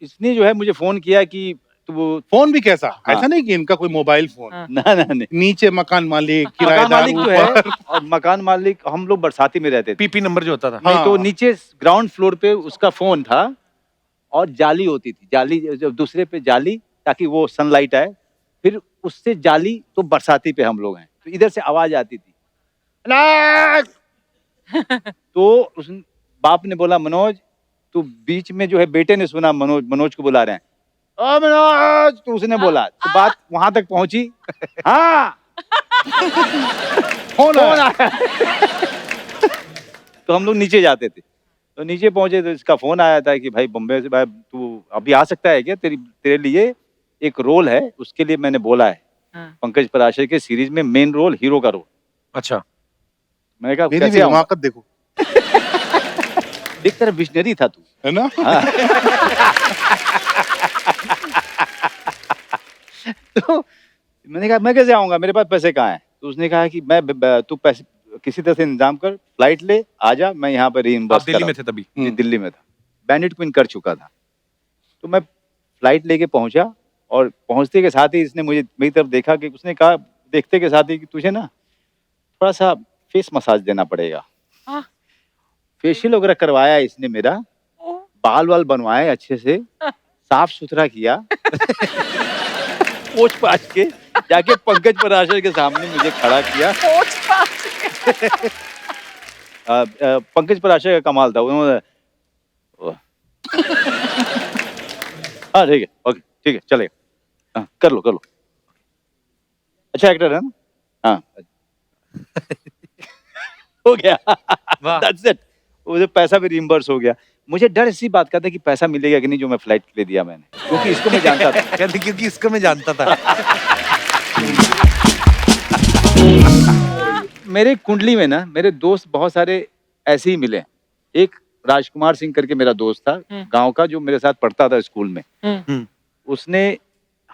[SPEAKER 4] इसने जो है मुझे फोन किया कि तू
[SPEAKER 2] फोन भी कैसा,
[SPEAKER 4] हाँ।
[SPEAKER 2] ऐसा नहीं कि इनका कोई मोबाइल फोन,
[SPEAKER 3] हाँ।
[SPEAKER 4] ना नहीं
[SPEAKER 2] नीचे मकान मालिक,
[SPEAKER 4] मकान
[SPEAKER 2] किराएदार
[SPEAKER 4] मालिक जो है
[SPEAKER 2] ऊपर।
[SPEAKER 4] और मकान मालिक, हम लोग बरसाती में रहते थे।
[SPEAKER 1] पीपी नंबर जो होता था।
[SPEAKER 4] नहीं तो
[SPEAKER 2] हाँ।
[SPEAKER 4] नीचे ग्राउंड फ्लोर पे उसका फोन था और जाली होती थी, जाली जब दूसरे पे जाली ताकि वो सनलाइट आए, फिर उससे जाली, तो बरसाती पे हम लोग हैं तो इधर से आवाज आती थी तो उस बाप ने बोला मनोज, तो बीच में जो है बेटे ने सुना मनोज को बुला रहे हैं, ओ मनोज, तो उसने बोला, तो बात वहां तक पहुंची। हाँ
[SPEAKER 2] फोन
[SPEAKER 4] कौन
[SPEAKER 2] आया।
[SPEAKER 4] आया? तो हम लोग नीचे जाते थे, तो नीचे पहुंचे तो इसका फोन आया था कि भाई बम्बे से, भाई तू अभी आ सकता है क्या, तेरे लिए एक रोल है, उसके लिए मैंने बोला है।
[SPEAKER 3] हाँ।
[SPEAKER 4] पंकज पराशर के सीरीज में मेन रोल, हीरो का रोल।
[SPEAKER 1] अच्छा,
[SPEAKER 4] मैंने कहा
[SPEAKER 2] मेरी
[SPEAKER 4] कैसे
[SPEAKER 2] भी
[SPEAKER 4] आऊंगा?
[SPEAKER 2] हिमाकत देखो,
[SPEAKER 4] देख तेरा विजनरी था तू।
[SPEAKER 2] है ना।
[SPEAKER 4] तो मैंने कहा मैं कैसे आऊंगा, मेरे पास पैसे कहाँ हैं? तो उसने कहा कि तू पैसे किसी तरह से इंतजाम कर, फ्लाइट ले, आजा, मैं यहाँ पर
[SPEAKER 1] आप
[SPEAKER 4] रीइंबर्स
[SPEAKER 1] दिल्ली में थे तभी।
[SPEAKER 4] जी, दिल्ली में था, बैंडिट क्वीन कर चुका था। तो मैं फ्लाइट लेके पहुंचा और पहुंचते के साथ ही इसने मुझे मेरी तरफ देखा कि उसने कहा देखते के साथ ही कि तुझे ना थोड़ा सा फेस मसाज देना पड़ेगा।
[SPEAKER 3] हाँ।
[SPEAKER 4] फेशियल वगैरह करवाया इसने मेरा,
[SPEAKER 3] ओ,
[SPEAKER 4] बाल वाल बनवाए अच्छे से, साफ सुथरा किया। पोछ पाछ के जाके पंकज पराशर के सामने मुझे खड़ा किया।
[SPEAKER 3] पोंछ पाछ।
[SPEAKER 4] पंकज पराशर का कमाल था, उन्होंने हाँ ठीक है, ओके ठीक है, चलेगा, हाँ, कर लो। अच्छा एक्टर है ना, हाँ। हो गया।
[SPEAKER 1] वाह।
[SPEAKER 4] That's it. मुझे पैसा भी रिइंबर्स हो गया। मुझे डर इसी बात का था कि पैसा मिलेगा कि नहीं जो मैं फ्लाइट के लिए दिया मैंने, क्योंकि इसको मैं जानता था।
[SPEAKER 1] कहते क्योंकि इसको मैं जानता था।
[SPEAKER 4] मेरे कुंडली में ना मेरे दोस्त बहुत सारे ऐसे ही मिले। एक राजकुमार सिंह करके मेरा दोस्त था गांव का, जो मेरे साथ पढ़ता था स्कूल में। उसने,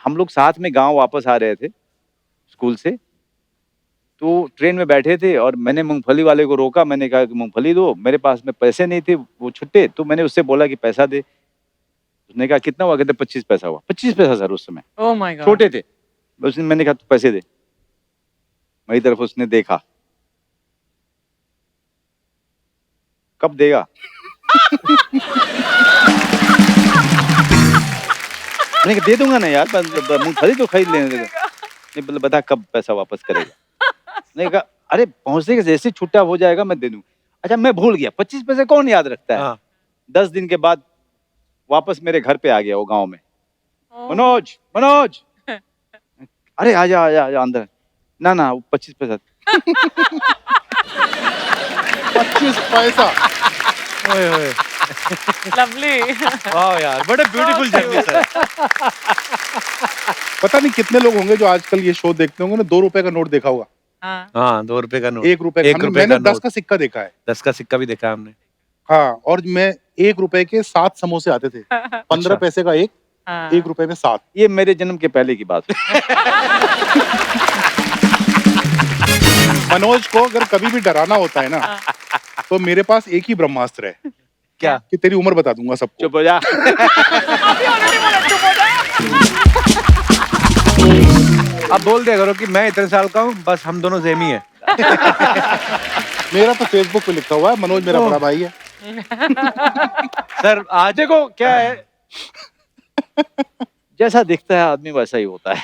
[SPEAKER 4] हम लोग साथ में गांव वापस आ रहे थे स्कूल से, तो ट्रेन में बैठे थे और मैंने मूंगफली वाले को रोका। मैंने कहा कि मूंगफली दो, मेरे पास में पैसे नहीं थे, वो छुट्टे, तो मैंने उससे बोला कि पैसा दे। उसने कहा कितना हुआ? कहते 25 पैसा हुआ। 25 पैसा सर उस समय,
[SPEAKER 3] ओह माय गॉड।
[SPEAKER 4] छोटे थे। मैंने कहा तू पैसे दे। मेरी तरफ उसने देखा, कब देगा? मैंने कहा दे दूंगा ना यार, मूंगफली तो खरीद लेने देगा। नहीं बोले बता कब पैसा वापस करेगा? नहीं कहा अरे पहुंचने के जैसे छुट्टा हो जाएगा मैं दे दूंगा। अच्छा मैं भूल गया, 25 पैसे कौन याद रखता है?
[SPEAKER 1] हाँ।
[SPEAKER 4] 10 दिन के बाद वापस मेरे घर पे आ गया वो गांव में। मनोज अरे आजा अंदर। ना वो 25 पैसा।
[SPEAKER 2] 25 पैसा।
[SPEAKER 1] ओए ओए,
[SPEAKER 3] लवली।
[SPEAKER 1] वाह यार, बड़े ब्यूटीफुल जर्नी सर।
[SPEAKER 2] पता नहीं कितने लोग होंगे जो आजकल ये शो देखते होंगे ना, 2 रुपए का नोट देखा होगा,
[SPEAKER 3] हाँ।
[SPEAKER 1] हाँ 2 रुपए का नोट।
[SPEAKER 2] 1 रुपए का।
[SPEAKER 1] 1 रुपए
[SPEAKER 2] मैंने
[SPEAKER 1] का
[SPEAKER 2] 10
[SPEAKER 1] नोट।
[SPEAKER 2] का सिक्का देखा है।
[SPEAKER 1] 10 का सिक्का भी देखा हमने।
[SPEAKER 2] हाँ, और मैं 1 रुपए के 7 समोसे आते थे। 15 पैसे का एक,
[SPEAKER 3] हाँ।
[SPEAKER 2] 1 रुपए में 7।
[SPEAKER 4] ये मेरे जन्म के पहले की बात है।
[SPEAKER 2] मनोज को अगर कभी भी डराना होता है ना, तो मेरे पास एक ही ब्रह्मास्त्र है
[SPEAKER 1] क्या?
[SPEAKER 2] कि तेरी उम्र बता दूंगा सबको।
[SPEAKER 4] चुप हो जा।
[SPEAKER 3] अभी ऑलरेडी बोला चुप हो जा।
[SPEAKER 1] अब बोल दिया करो कि मैं इतने साल का हूँ, बस हम दोनों सेम ही है।
[SPEAKER 2] मेरा तो फेसबुक पे लिखा हुआ है, मनोज मेरा बड़ा भाई है।
[SPEAKER 1] सर आज
[SPEAKER 4] देखो क्या है, जैसा दिखता है आदमी वैसा ही होता है।